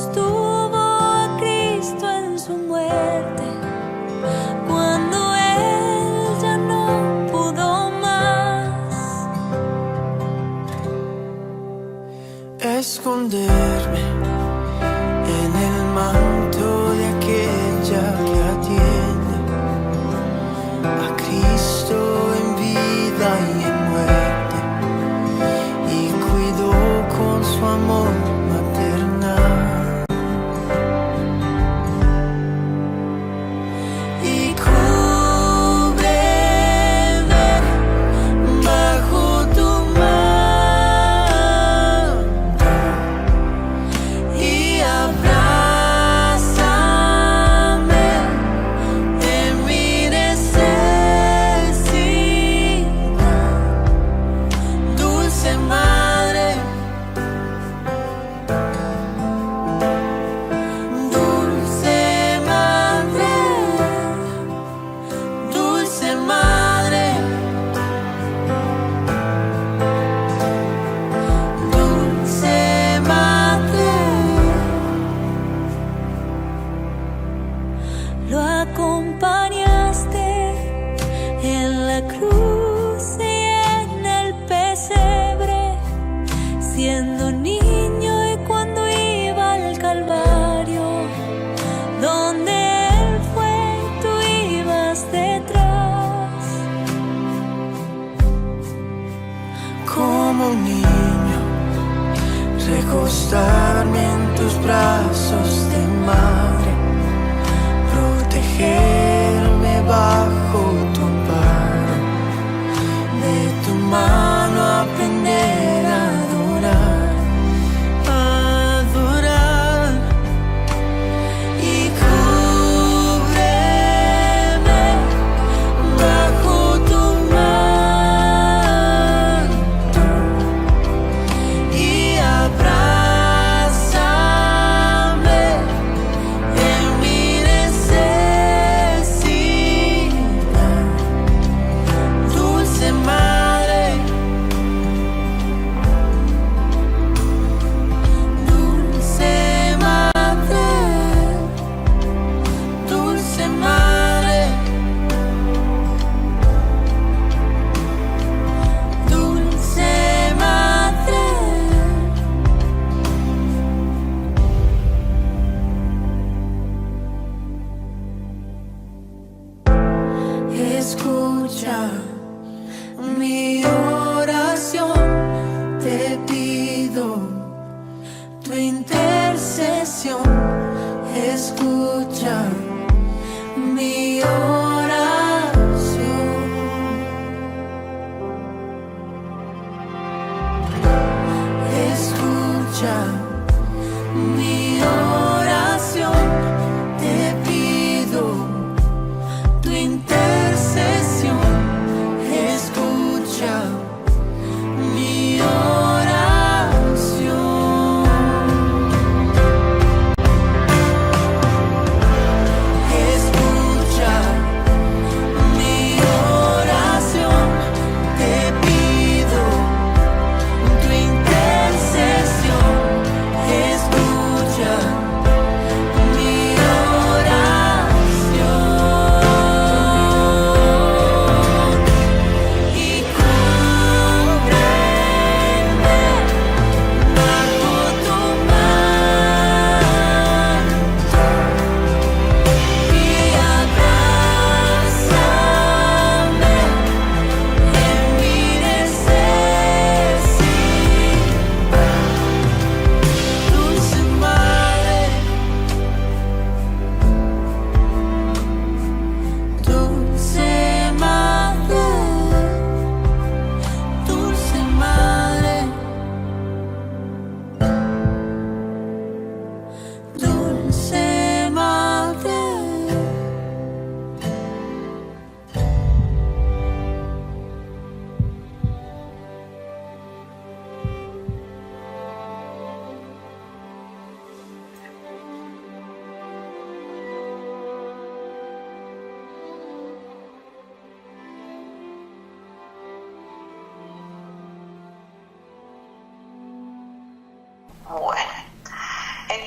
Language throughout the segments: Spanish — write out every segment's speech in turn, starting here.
sostuvo a Cristo en su muerte, cuando Él ya no pudo más. Esconderme en el manto de aquella que atiende a Cristo en vida y en muerte, y cuidó con su amor maternal. Y cúbreme bajo tu manto y abrázame en mi necesidad, dulce madre, dulce madre, dulce madre, dulce madre. Lo acompañaste en la cruz y en el pesebre, siendo niño y cuando iba al Calvario, donde Él fue, tú ibas detrás. Como un niño, recostarme en tus brazos de madre, protegerme bajo tu amparo, de tu mano aprender a adorar, adorar. Y cúbreme bajo tu manto y abrázame en mi necesidad, dulce madre, dulce madre, dulce madre, dulce madre. Escucha mi oración, te pido tu intercesión. Escucha mi oración. Escucha mi oración, te pido tu intercesión. Escucha mi oración. Escucha mi oración, te pido tu intercesión. Escucha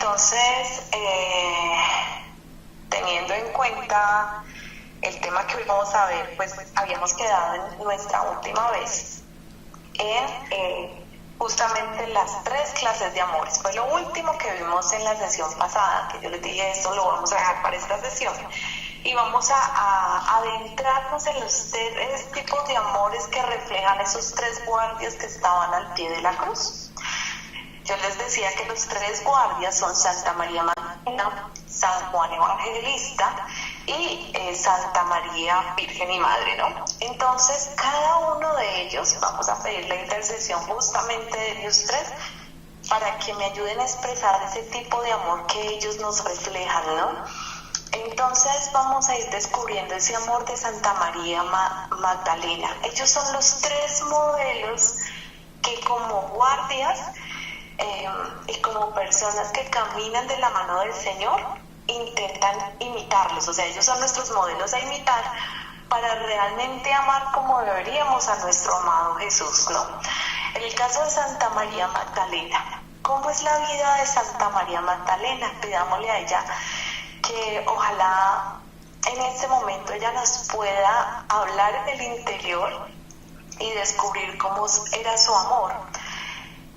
Entonces, teniendo en cuenta el tema que hoy vamos a ver, pues habíamos quedado en nuestra última vez en justamente las 3 clases de amores. Fue lo último que vimos en la sesión pasada, que yo les dije esto lo vamos a dejar para esta sesión. Y vamos a adentrarnos en los 3 tipos de amores que reflejan esos 3 guardias que estaban al pie de la cruz. Yo les decía que los 3 guardias son Santa María Magdalena, San Juan Evangelista y Santa María Virgen y Madre, ¿no? Entonces, cada uno de ellos, vamos a pedir la intercesión justamente de ellos 3 para que me ayuden a expresar ese tipo de amor que ellos nos reflejan, ¿no? Entonces vamos a ir descubriendo ese amor de Santa María Magdalena. Ellos son los 3 modelos que como guardias y como personas que caminan de la mano del Señor intentan imitarlos. O sea, ellos son nuestros modelos a imitar para realmente amar como deberíamos a nuestro amado Jesús, ¿no? En el caso de Santa María Magdalena, ¿cómo es la vida de Santa María Magdalena? Pidámosle a ella que ojalá en este momento ella nos pueda hablar en el interior y descubrir cómo era su amor.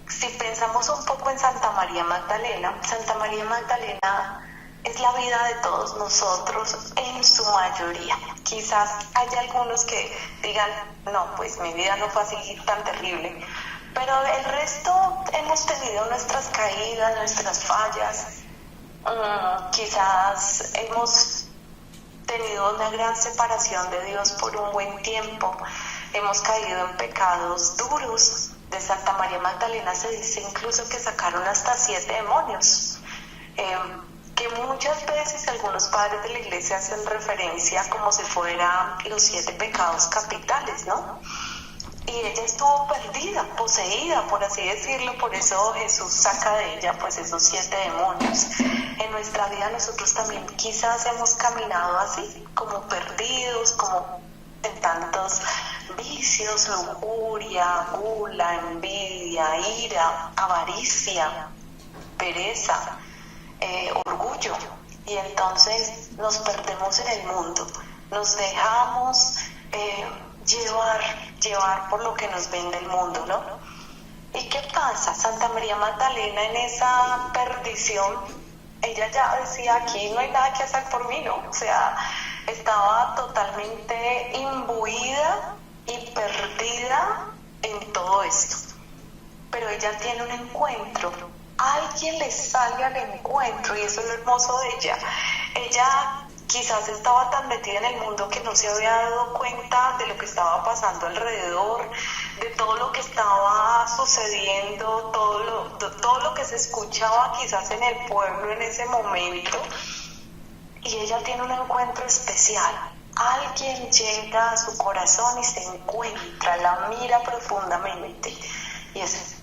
Si pensamos un poco en Santa María Magdalena es la vida de todos nosotros en su mayoría. Quizás haya algunos que digan, no, pues mi vida no fue así tan terrible, pero el resto hemos tenido nuestras caídas, nuestras fallas. Quizás hemos tenido una gran separación de Dios por un buen tiempo, hemos caído en pecados duros. De Santa María Magdalena se dice incluso que sacaron hasta 7 demonios, que muchas veces algunos padres de la iglesia hacen referencia como si fueran los 7 pecados capitales, ¿no? Y ella estuvo perdida, poseída, por así decirlo, por eso Jesús saca de ella pues esos 7 demonios. En nuestra vida nosotros también quizás hemos caminado así, como perdidos, como en tantos vicios, lujuria, gula, envidia, ira, avaricia, pereza, orgullo. Y entonces nos perdemos en el mundo, nos dejamos llevar por lo que nos vende el mundo, ¿no? ¿Y qué pasa? Santa María Magdalena en esa perdición, ella ya decía, aquí no hay nada que hacer por mí, ¿no? O sea, estaba totalmente imbuida y perdida en todo esto. Pero ella tiene un encuentro, alguien le sale al encuentro y eso es lo hermoso de ella. Ella quizás estaba tan metida en el mundo que no se había dado cuenta de lo que estaba pasando alrededor, de todo lo que estaba sucediendo, todo lo que se escuchaba quizás en el pueblo en ese momento. Y ella tiene un encuentro especial. Alguien llega a su corazón y se encuentra, la mira profundamente. Y es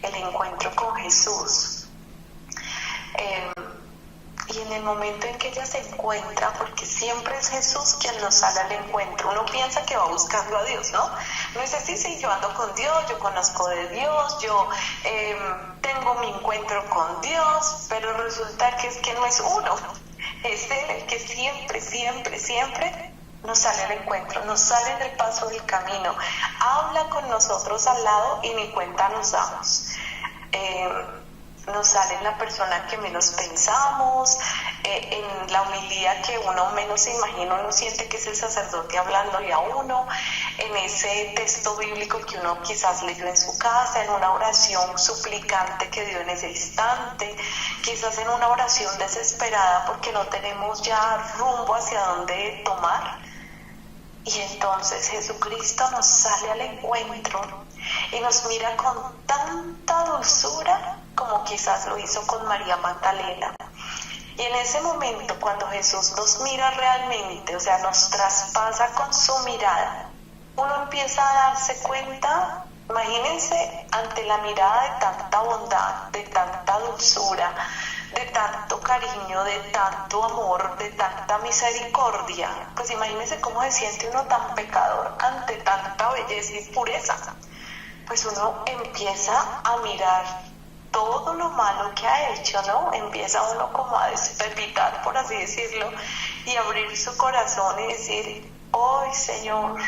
el encuentro con Jesús. Y en el momento en que ella se encuentra, porque siempre es Jesús quien nos sale al encuentro, uno piensa que va buscando a Dios, ¿no? No es así, sí, yo ando con Dios, yo conozco de Dios, yo tengo mi encuentro con Dios, pero resulta que es que no es uno, es Él el que siempre nos sale al encuentro, nos sale en el paso del camino, habla con nosotros al lado y ni cuenta nos damos. Nos sale en la persona que menos pensamos, en la humildad que uno menos se imagina, uno siente que es el sacerdote hablándole a uno, en ese texto bíblico que uno quizás leyó en su casa, en una oración suplicante que dio en ese instante, quizás en una oración desesperada porque no tenemos ya rumbo hacia dónde tomar. Y entonces Jesucristo nos sale al encuentro y nos mira con tanta dulzura como quizás lo hizo con María Magdalena. Y en ese momento, cuando Jesús nos mira realmente, o sea, nos traspasa con su mirada, uno empieza a darse cuenta, imagínense, ante la mirada de tanta bondad, de tanta dulzura, de tanto cariño, de tanto amor, de tanta misericordia, pues imagínense cómo se siente uno tan pecador ante tanta belleza y pureza. Pues uno empieza a mirar todo lo malo que ha hecho, ¿no? Empieza uno como a desperditar, por así decirlo, y abrir su corazón y decir, ¡ay, Señor!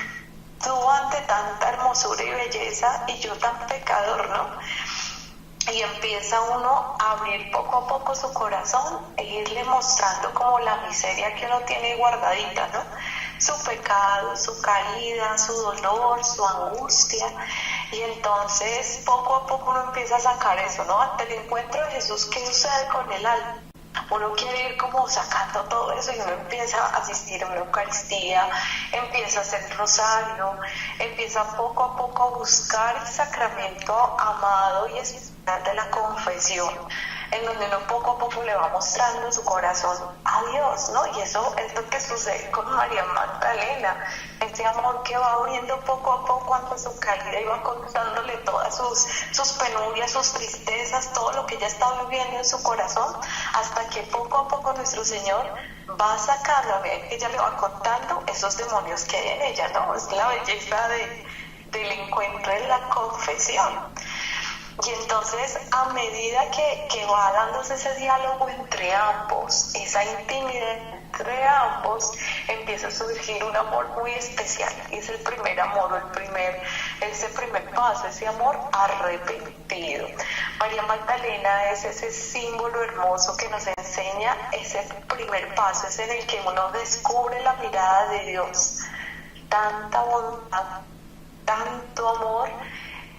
Tú ante tanta hermosura y belleza y yo tan pecador, ¿no? Y empieza uno a abrir poco a poco su corazón e irle mostrando como la miseria que uno tiene guardadita, ¿no? Su pecado, su caída, su dolor, su angustia. Y entonces poco a poco uno empieza a sacar eso, ¿no? Ante el encuentro de Jesús, ¿qué sucede con el alma? Uno quiere ir como sacando todo eso y uno empieza a asistir a una Eucaristía, empieza a hacer rosario, empieza poco a poco a buscar el sacramento amado y especial de la confesión, en donde uno poco a poco le va mostrando su corazón a Dios, ¿no? Y eso es lo que sucede con María Magdalena, ese amor que va abriendo poco a poco ante su caída y va contándole todas sus penurias, sus tristezas, todo lo que ella está viviendo en su corazón, hasta que poco a poco nuestro Señor va sacando, a ver, ella le va contando esos demonios que hay en ella, ¿no? Es la belleza del encuentro en la confesión. Y entonces, a medida que va dándose ese diálogo entre ambos, esa intimidad entre ambos, empieza a surgir un amor muy especial. Y es el primer amor, ese primer paso, ese amor arrepentido. María Magdalena es ese símbolo hermoso que nos enseña ese primer paso, es en el que uno descubre la mirada de Dios. Tanta bondad, tanto amor,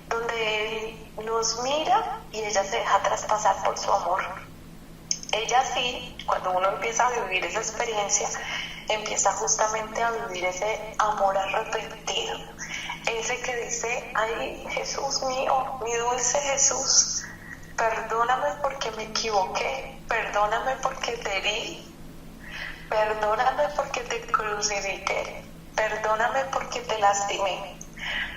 donde Él nos mira y ella se deja traspasar por su amor. Ella sí, cuando uno empieza a vivir esa experiencia, empieza justamente a vivir ese amor arrepentido, ese que dice, ay, Jesús mío, mi dulce Jesús, perdóname porque me equivoqué, perdóname porque te herí, perdóname porque te crucifiqué, perdóname porque te lastimé,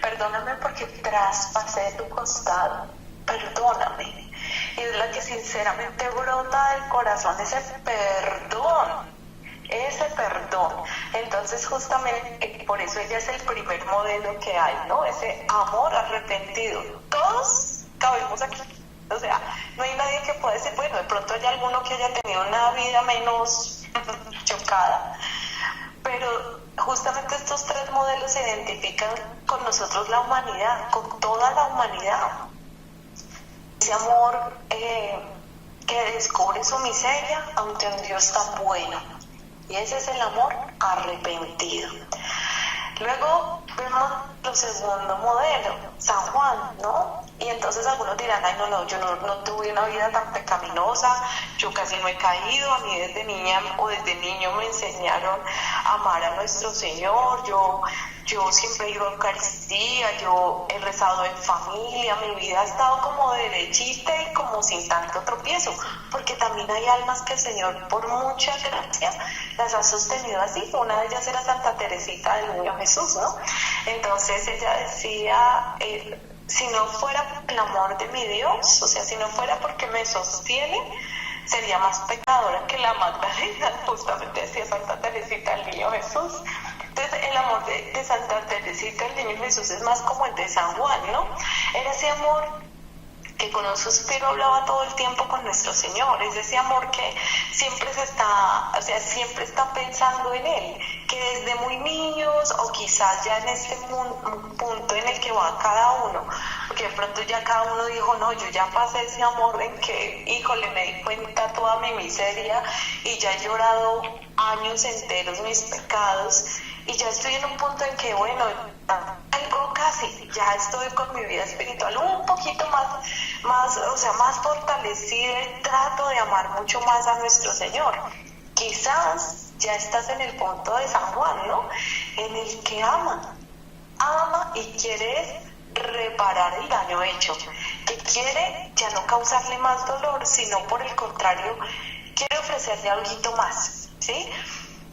perdóname porque traspasé tu costado, perdóname. Y es la que sinceramente brota del corazón, ese perdón. Entonces justamente por eso ella es el primer modelo que hay, ¿no? Ese amor arrepentido. Todos cabemos aquí. O sea, no hay nadie que pueda decir, bueno, de pronto hay alguno que haya tenido una vida menos chocada, pero justamente estos tres modelos se identifican con nosotros, la humanidad, con toda la humanidad. Ese amor que descubre su miseria ante un Dios tan bueno. Y ese es el amor arrepentido. Luego vemos el segundo modelo, San Juan, ¿no? Y entonces algunos dirán, ay, no, yo no tuve una vida tan pecaminosa, yo casi no he caído, a mí desde niña o desde niño me enseñaron a amar a nuestro Señor, yo siempre he ido a Eucaristía, yo he rezado en familia, mi vida ha estado como derechita y como sin tanto tropiezo, porque también hay almas que el Señor, por mucha gracia, las ha sostenido así. Una de ellas era Santa Teresita del Niño Jesús, ¿no? Entonces ella decía, si no fuera por el amor de mi Dios, o sea, si no fuera porque me sostiene, sería más pecadora que la Magdalena, justamente decía Santa Teresita del Niño Jesús. Entonces el amor de Santa Teresita del Niño Jesús es más como el de San Juan, ¿no? Era ese amor que con un suspiro hablaba todo el tiempo con nuestro Señor, es ese amor que siempre siempre está pensando en Él, que desde muy niños o quizás ya en este punto en el que va cada uno, porque de pronto ya cada uno dijo, no, yo ya pasé ese amor en que, híjole, me di cuenta toda mi miseria y ya he llorado años enteros mis pecados y ya estoy en un punto en que, bueno, algo casi, ya estoy con mi vida espiritual un poquito más fortalecida y trato de amar mucho más a nuestro Señor. Quizás ya estás en el punto de San Juan, ¿no? En el que ama y quiere reparar el daño hecho, que quiere ya no causarle más dolor, sino por el contrario, quiere ofrecerle algo más, ¿sí?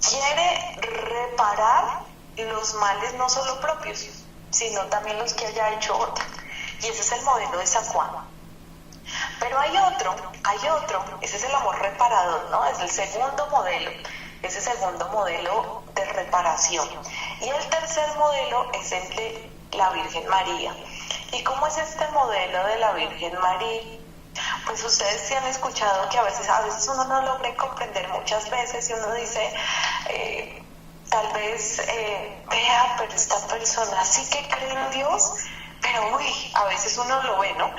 Quiere reparar los males no solo propios, sino también los que haya hecho otro. Y ese es el modelo de San Juan. Pero hay otro, ese es el amor reparador, ¿no? Es el segundo modelo, ese segundo modelo de reparación. Y el tercer modelo es el de la Virgen María. ¿Y cómo es este modelo de la Virgen María? pues ustedes sí han escuchado que a veces uno no logra comprender muchas veces y uno dice, tal vez, vea, pero esta persona sí que cree en Dios, pero uy, a veces uno lo ve, ¿no?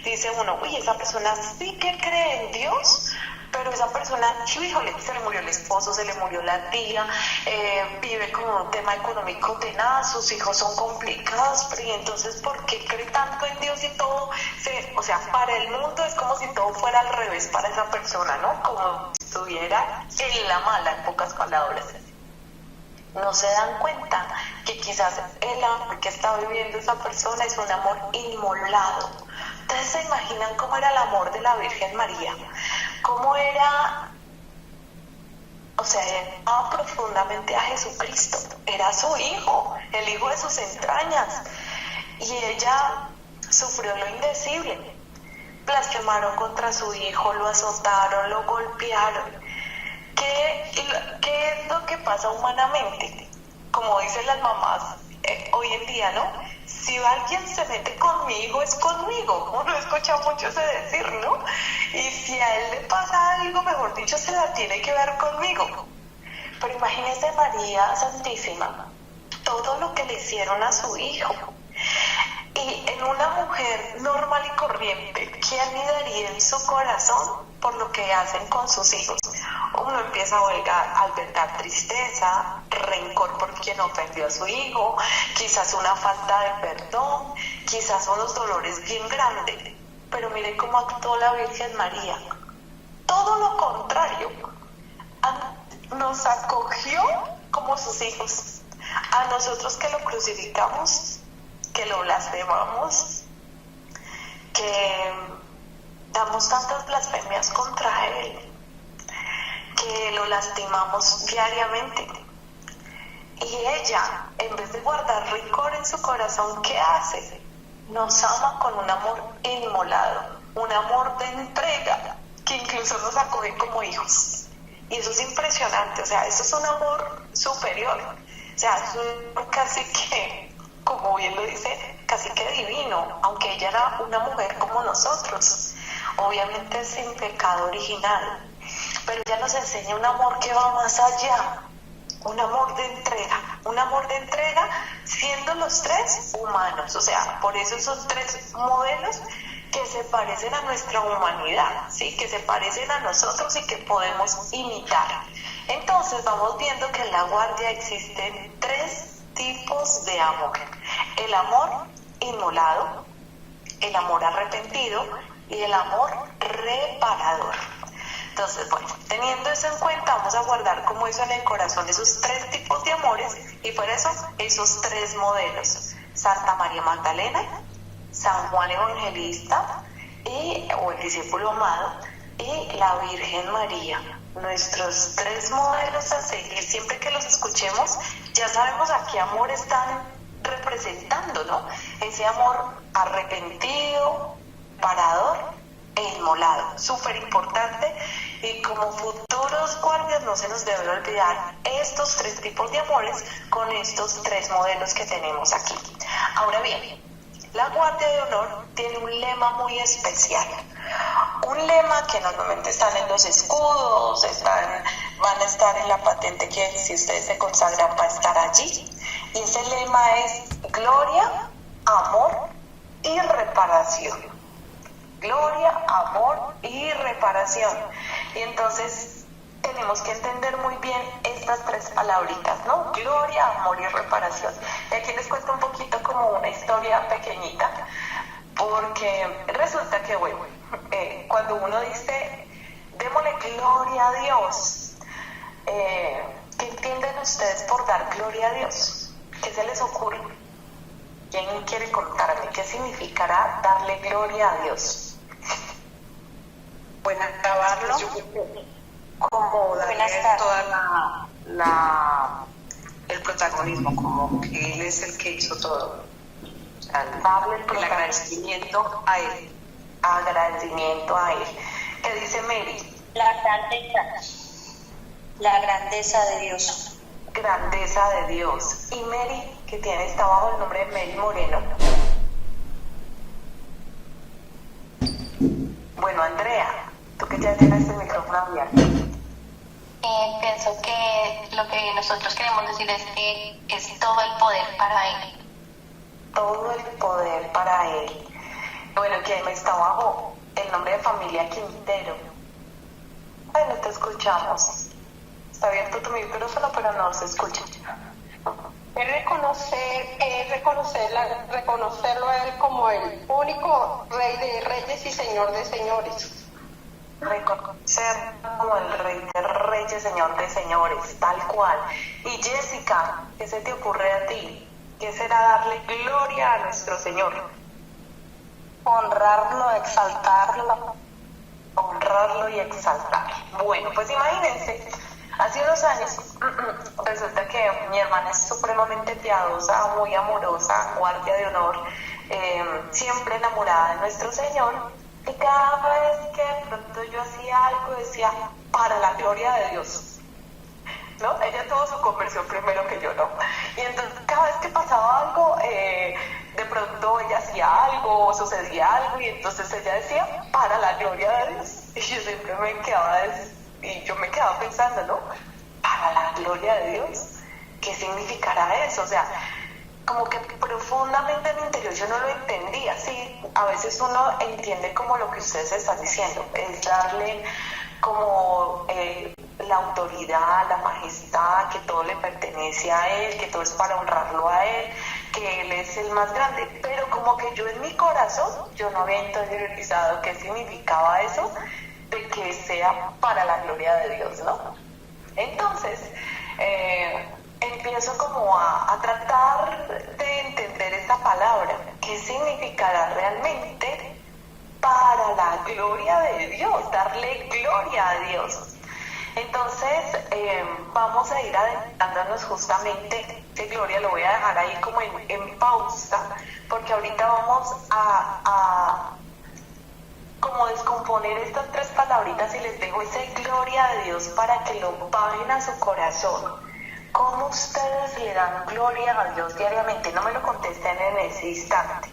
Dice uno, uy, esa persona sí que cree en Dios, pero esa persona, híjole, se le murió el esposo, se le murió la tía, vive como un tema económico tenaz, sus hijos son complicados, pero ¿y entonces por qué cree tanto en Dios y todo? O sea, para el mundo es como si todo fuera al revés para esa persona, ¿no? Como si estuviera en la mala, en pocas palabras. No se dan cuenta que quizás el amor que está viviendo esa persona es un amor inmolado. Ustedes se imaginan cómo era el amor de la Virgen María, cómo era, o sea, amaba profundamente a Jesucristo, era su hijo, el hijo de sus entrañas, y ella sufrió lo indecible. Blasfemaron contra su hijo, lo azotaron, lo golpearon. ¿Qué es lo que pasa humanamente? Como dicen las mamás hoy en día, ¿no? Si alguien se mete con mi hijo, es conmigo. Uno escucha mucho ese decir, ¿no? Y si a él le pasa algo, mejor dicho, se la tiene que ver conmigo. Pero imagínese María Santísima, todo lo que le hicieron a su hijo. Y en una mujer normal y corriente, ¿qué anidaría en su corazón por lo que hacen con sus hijos? Uno empieza a albergar tristeza, rencor por quien ofendió a su hijo, quizás una falta de perdón, quizás unos dolores bien grandes. Pero mire cómo actuó la Virgen María. Todo lo contrario, nos acogió como sus hijos. A nosotros que lo crucificamos, que lo blasfemamos, que damos tantas blasfemias contra él, que lo lastimamos diariamente. Y ella, en vez de guardar rencor en su corazón, ¿qué hace? Nos ama con un amor inmolado, un amor de entrega, que incluso nos acoge como hijos. Y eso es impresionante, o sea, eso es un amor superior, o sea, es un amor casi que, como bien lo dice, casi que divino, aunque ella era una mujer como nosotros, obviamente sin pecado original, pero ella nos enseña un amor que va más allá, un amor de entrega siendo los tres humanos, o sea, por eso esos tres modelos que se parecen a nuestra humanidad, ¿sí? Que se parecen a nosotros y que podemos imitar. Entonces vamos viendo que en la guardia existen tres tipos de amor: el amor inmolado, el amor arrepentido y el amor reparador. Entonces, bueno, teniendo eso en cuenta, vamos a guardar como eso en el corazón, esos tres tipos de amores, y por eso esos tres modelos: Santa María Magdalena, San Juan Evangelista o el discípulo amado, y la Virgen María. Nuestros tres modelos a seguir, siempre que los escuchemos, ya sabemos a qué amor están representando, ¿no? Ese amor arrepentido, parador e inmolado, súper importante, y como futuros guardias no se nos debe olvidar estos tres tipos de amores con estos tres modelos que tenemos aquí. Ahora bien, la Guardia de Honor tiene un lema muy especial, un lema que normalmente están en los escudos, van a estar en la patente que si ustedes se consagran va a estar allí, y ese lema es gloria, amor y reparación. Gloria, amor y reparación. Y entonces tenemos que entender muy bien estas tres palabritas, ¿no? Gloria, amor y reparación. Y aquí les cuento un poquito como una historia pequeñita, porque resulta que, bueno, cuando uno dice, démosle gloria a Dios, ¿qué entienden ustedes por dar gloria a Dios? ¿Qué se les ocurre? ¿Quién quiere contarme qué significará darle gloria a Dios? Bueno, acabarlo, como darle toda el protagonismo, como que Él es el que hizo todo. O sea, el agradecimiento a Él. Agradecimiento a Él. ¿Qué dice Mary? La grandeza de Dios. Grandeza de Dios. Y Mary, que está bajo el nombre de Mary Moreno. Bueno, Andrés. que ya tienes el micrófono abierto. Pienso que lo que nosotros queremos decir es que es todo el poder para Él. Todo el poder para Él. Bueno, ¿quién está bajo el nombre de familia Quintero? Bueno, te escuchamos. Está abierto tu micrófono, pero no se escucha. Reconocerlo a Él como el único Rey de Reyes y Señor de Señores. Reconocer como el Rey de Reyes, Señor de Señores, tal cual. Y Jessica, ¿qué se te ocurre a ti? ¿Qué será darle gloria a nuestro Señor? Honrarlo, exaltarlo. Honrarlo y exaltarlo. Bueno, pues imagínense, hace unos años resulta que mi hermana es supremamente piadosa, muy amorosa, guardia de honor, siempre enamorada de nuestro Señor, y cada vez que de pronto yo hacía algo decía, para la gloria de Dios, ¿no? Ella tuvo su conversión primero que yo, ¿no? Y entonces cada vez que pasaba algo, de pronto ella hacía algo, sucedía algo, y entonces ella decía, para la gloria de Dios. Y yo siempre me quedaba pensando, ¿no? Para la gloria de Dios, ¿qué significará eso? O sea, como que profundamente en mi interior yo no lo entendía, sí, a veces uno entiende como lo que ustedes están diciendo, es darle como la autoridad, la majestad, que todo le pertenece a Él, que todo es para honrarlo a Él, que Él es el más grande, pero como que yo en mi corazón, yo no había interiorizado qué significaba eso, de que sea para la gloria de Dios, ¿no? Entonces, empiezo como a tratar de entender esta palabra, qué significará realmente para la gloria de Dios, darle gloria a Dios. Entonces, vamos a ir adentrándonos justamente de gloria, lo voy a dejar ahí como en pausa, porque ahorita vamos a como descomponer estas tres palabritas y les dejo esa gloria de Dios para que lo paguen a su corazón. ¿Cómo ustedes le dan gloria a Dios diariamente? No me lo contesten en ese instante,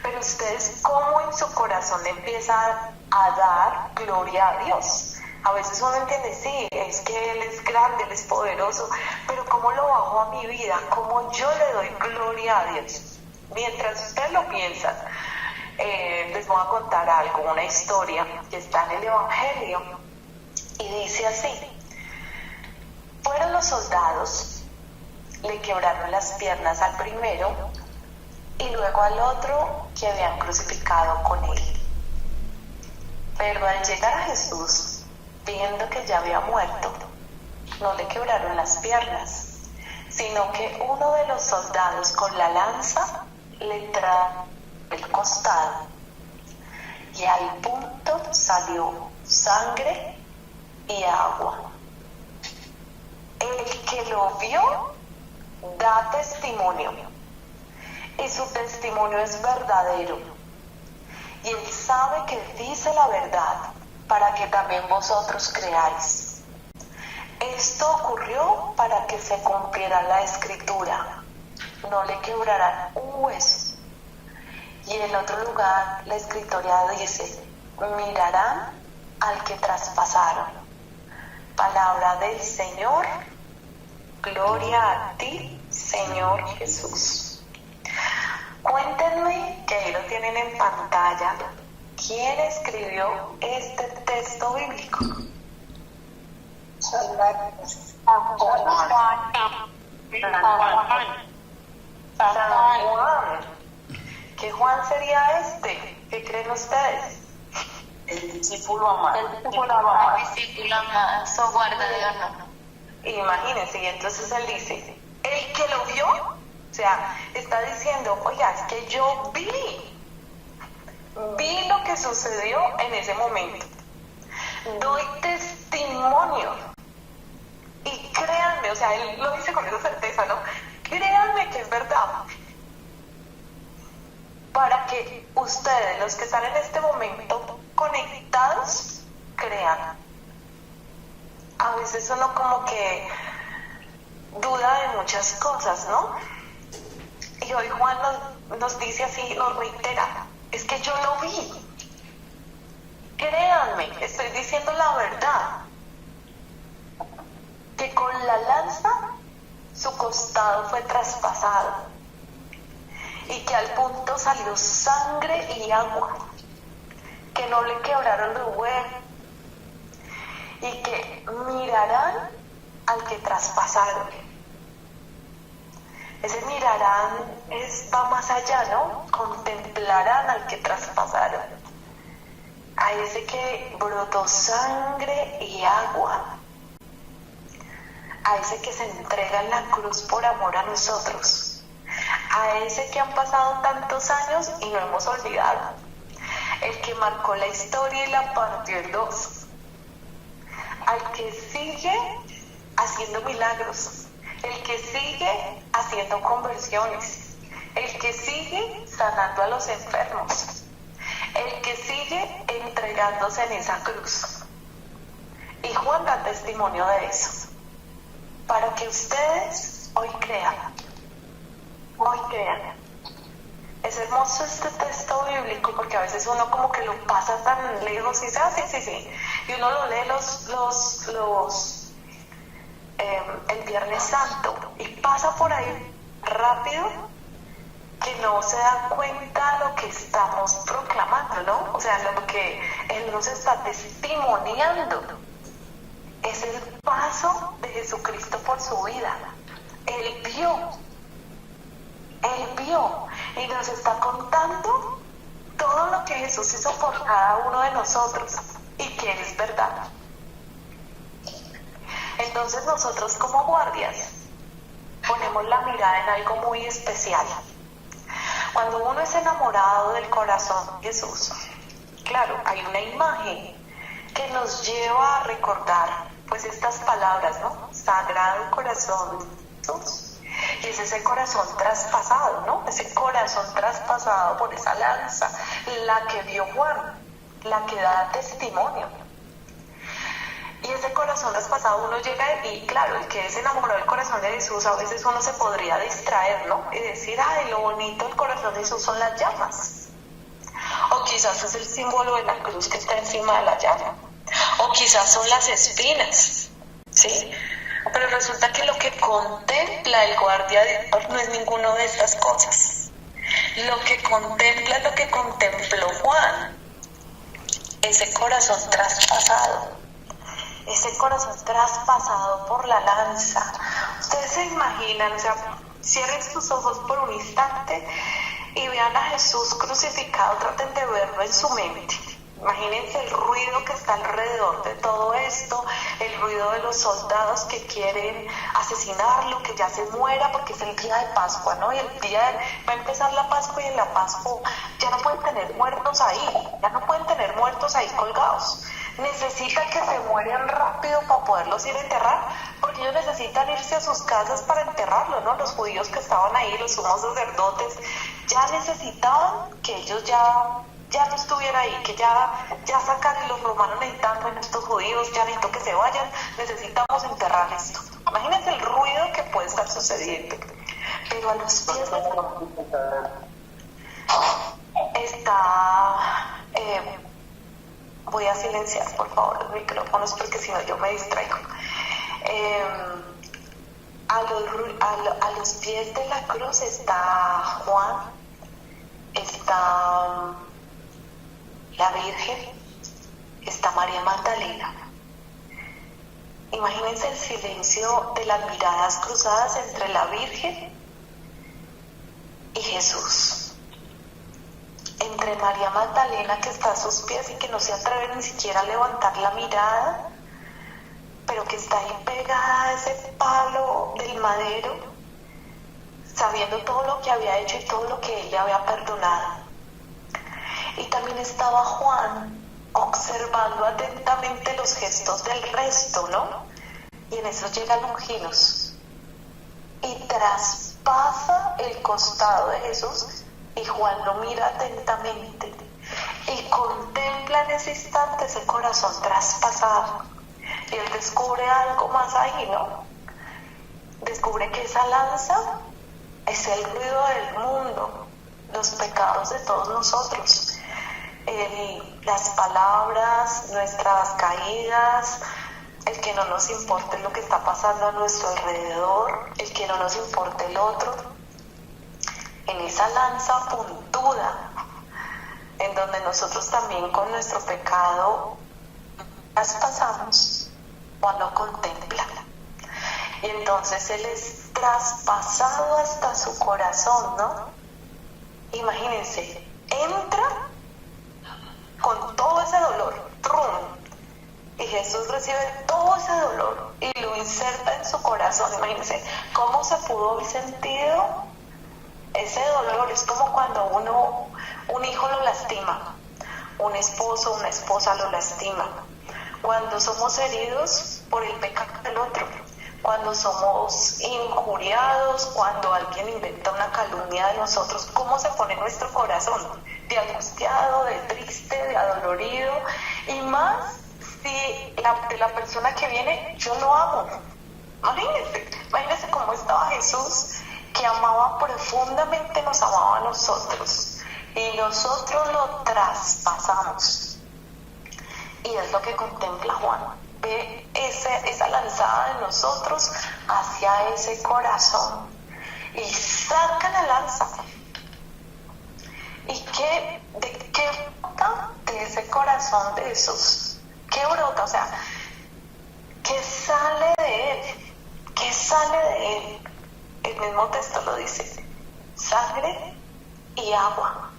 pero ustedes cómo en su corazón le empiezan a dar gloria a Dios. A veces uno entiende, sí, es que Él es grande, Él es poderoso, pero ¿cómo lo bajo a mi vida? ¿Cómo yo le doy gloria a Dios? Mientras ustedes lo piensan, les voy a contar algo, una historia que está en el Evangelio y dice así: fueron los soldados, le quebraron las piernas al primero y luego al otro que habían crucificado con él. Pero al llegar a Jesús, viendo que ya había muerto, no le quebraron las piernas, sino que uno de los soldados con la lanza le trajo el costado y al punto salió sangre y agua. El que lo vio da testimonio y su testimonio es verdadero y él sabe que dice la verdad para que también vosotros creáis. Esto ocurrió para que se cumpliera la escritura: no le quebrarán un hueso. Y en otro lugar la escritura dice: mirarán al que traspasaron. Palabra del Señor. Gloria a ti, Señor Jesús. Cuéntenme, que ahí lo tienen en pantalla, ¿quién escribió este texto bíblico? San Juan. ¿Qué Juan sería este? ¿Qué creen ustedes? El discípulo amado. El discípulo amado, su guarda de honor. Imagínense, y entonces él dice, el que lo vio, o sea, está diciendo, oiga, es que yo vi lo que sucedió en ese momento, doy testimonio, y créanme, o sea, él lo dice con esa certeza, ¿no? Créanme que es verdad, para que ustedes, los que están en este momento conectados, crean. A veces uno como que duda de muchas cosas, ¿no? Y hoy Juan nos dice así, nos reitera, es que yo lo vi. créanme, estoy diciendo la verdad, que con la lanza su costado fue traspasado y que al punto salió sangre y agua, que no le quebraron los huesos y que mirarán al que traspasaron. Ese mirarán va más allá, ¿no? Contemplarán al que traspasaron, a ese que brotó sangre y agua, a ese que se entrega en la cruz por amor a nosotros, a ese que han pasado tantos años y no hemos olvidado, el que marcó la historia y la partió en dos, al que sigue haciendo milagros, el que sigue haciendo conversiones, el que sigue sanando a los enfermos, el que sigue entregándose en esa cruz. Y Juan da testimonio de eso, para que ustedes hoy crean. Es hermoso este texto bíblico porque a veces uno como que lo pasa tan lejos y dice, sí, y uno lo lee el Viernes Santo y pasa por ahí rápido, que no se da cuenta de lo que estamos proclamando, ¿no? O sea, lo que Él nos está testimoniando es el paso de Jesucristo por su vida. Él vio y nos está contando todo lo que Jesús hizo por cada uno de nosotros y que es verdad. Entonces nosotros como guardias ponemos la mirada en algo muy especial. Cuando uno es enamorado del corazón de Jesús, claro, hay una imagen que nos lleva a recordar pues estas palabras, ¿no? Sagrado corazón de Jesús. Y es ese corazón traspasado, ¿no? Ese corazón traspasado por esa lanza, la que vio Juan, la que da testimonio. Y ese corazón traspasado uno llega y claro, el que es enamorado del corazón de Jesús, a veces uno se podría distraer, ¿no? Y decir, ay, lo bonito del corazón de Jesús son las llamas. O quizás es el símbolo de la cruz que está encima de la llama. O quizás son las espinas, ¿sí? Pero resulta que lo que contempla el guardia no es ninguna de estas cosas. Lo que contempla es lo que contempló Juan. Ese corazón traspasado. Ese corazón traspasado por la lanza. Ustedes se imaginan, o sea, cierren sus ojos por un instante y vean a Jesús crucificado, traten de verlo en su mente. Imagínense el ruido que está alrededor de todo esto, el ruido de los soldados que quieren asesinarlo, que ya se muera porque es el día de Pascua, ¿no? Y el día va a empezar la Pascua y en la Pascua ya no pueden tener muertos ahí, colgados. Necesitan que se mueran rápido para poderlos ir a enterrar, porque ellos necesitan irse a sus casas para enterrarlo, ¿no? Los judíos que estaban ahí, los sumos sacerdotes, ya necesitaban que ellos ya no estuviera ahí, que ya sacan, y los romanos necesitan, bueno, estos judíos ya necesito que se vayan, necesitamos enterrar esto. Imagínense el ruido que puede estar sucediendo. Pero a los pies de está, voy a silenciar por favor los micrófonos porque si no yo me distraigo. A los pies de la cruz está Juan, está la Virgen, está María Magdalena. Imagínense el silencio de las miradas cruzadas entre la Virgen y Jesús. Entre María Magdalena, que está a sus pies y que no se atreve ni siquiera a levantar la mirada, pero que está ahí pegada a ese palo del madero, sabiendo todo lo que había hecho y todo lo que él le había perdonado. Y también estaba Juan observando atentamente los gestos del resto, ¿no? Y en eso llega Longinos y traspasa el costado de Jesús, y Juan lo mira atentamente y contempla en ese instante ese corazón traspasado, y él descubre algo más ahí, ¿no? Descubre que esa lanza es el ruido del mundo, los pecados de todos nosotros. las palabras, nuestras caídas, el que no nos importe lo que está pasando a nuestro alrededor, el que no nos importe el otro, en esa lanza puntuda, en donde nosotros también con nuestro pecado traspasamos cuando contempla. Y entonces Él es traspasado hasta su corazón, ¿no? Imagínense, entra con todo ese dolor, ¡trum! Y Jesús recibe todo ese dolor y lo inserta en su corazón. Imagínense cómo se pudo haber sentido ese dolor. Es como cuando un hijo lo lastima, un esposo, una esposa lo lastima. Cuando somos heridos por el pecado del otro, cuando somos injuriados, cuando alguien inventa una calumnia de nosotros, ¿cómo se pone nuestro corazón? De angustiado, de triste, de adolorido, y más si de la persona que viene yo lo amo. Imagínense cómo estaba Jesús, que amaba profundamente, nos amaba a nosotros, y nosotros lo traspasamos. Y es lo que contempla Juan. Ve esa lanzada de nosotros hacia ese corazón y saca la lanza. ¿Y de qué brota de ese corazón de Jesús? ¿Qué brota? O sea, ¿qué sale de Él? ¿Qué sale de Él? El mismo texto lo dice: sangre y agua.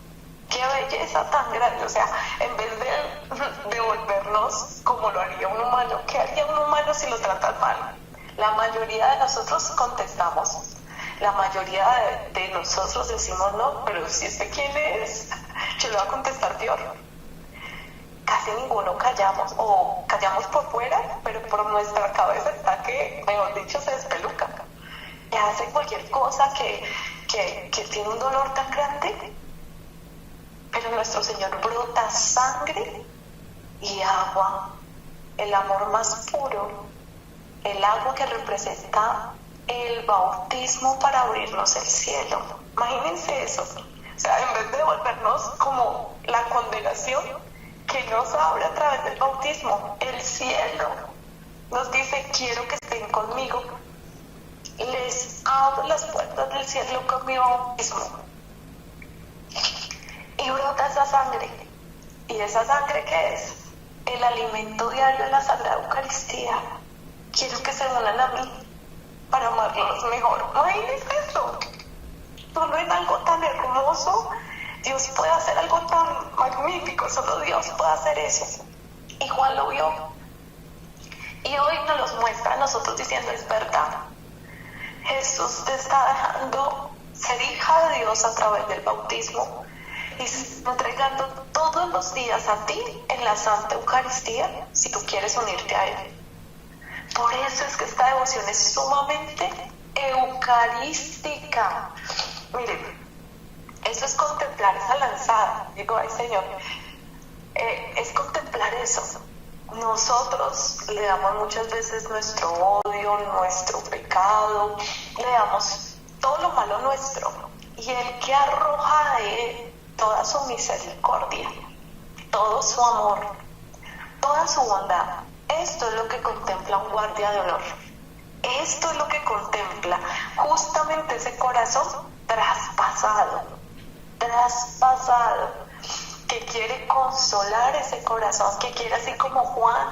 ¡Qué belleza tan grande! O sea, en vez de devolvernos como lo haría un humano, ¿qué haría un humano si lo tratan mal? La mayoría de nosotros contestamos. La mayoría de nosotros decimos: no, pero si quién es, yo le voy a contestar peor. Casi ninguno callamos, o callamos por fuera, pero por nuestra cabeza está que, mejor dicho, se despeluca. Que hace cualquier cosa que tiene un dolor tan grande. Pero nuestro Señor brota sangre y agua, el amor más puro, el agua que representa el bautismo para abrirnos el cielo. Imagínense eso. O sea, en vez de devolvernos como la condenación, que nos abre a través del bautismo, el cielo. Nos dice: quiero que estén conmigo. Les abro las puertas del cielo con mi bautismo. Y brota esa sangre. ¿Y esa sangre qué es? El alimento diario de la Sagrada Eucaristía. Quiero que se unan a mí para amarlos mejor. Imagínense eso. Solo en algo tan hermoso Dios puede hacer algo tan magnífico. Solo Dios puede hacer eso. Y Juan lo vio. Y hoy nos los muestra a nosotros diciendo: es verdad. Jesús te está dejando ser hija de Dios a través del bautismo. Y se está entregando todos los días a ti en la Santa Eucaristía, si tú quieres unirte a Él. Por eso es que esta devoción es sumamente eucarística. Miren, eso es contemplar esa lanzada. Digo: ay Señor, es contemplar eso. Nosotros le damos muchas veces nuestro odio, nuestro pecado, le damos todo lo malo nuestro. Y Él que arroja de Él toda su misericordia, todo su amor, toda su bondad. Esto es lo que contempla un guardia de honor. Esto es lo que contempla justamente ese corazón traspasado, que quiere consolar ese corazón, que quiere, así como Juan,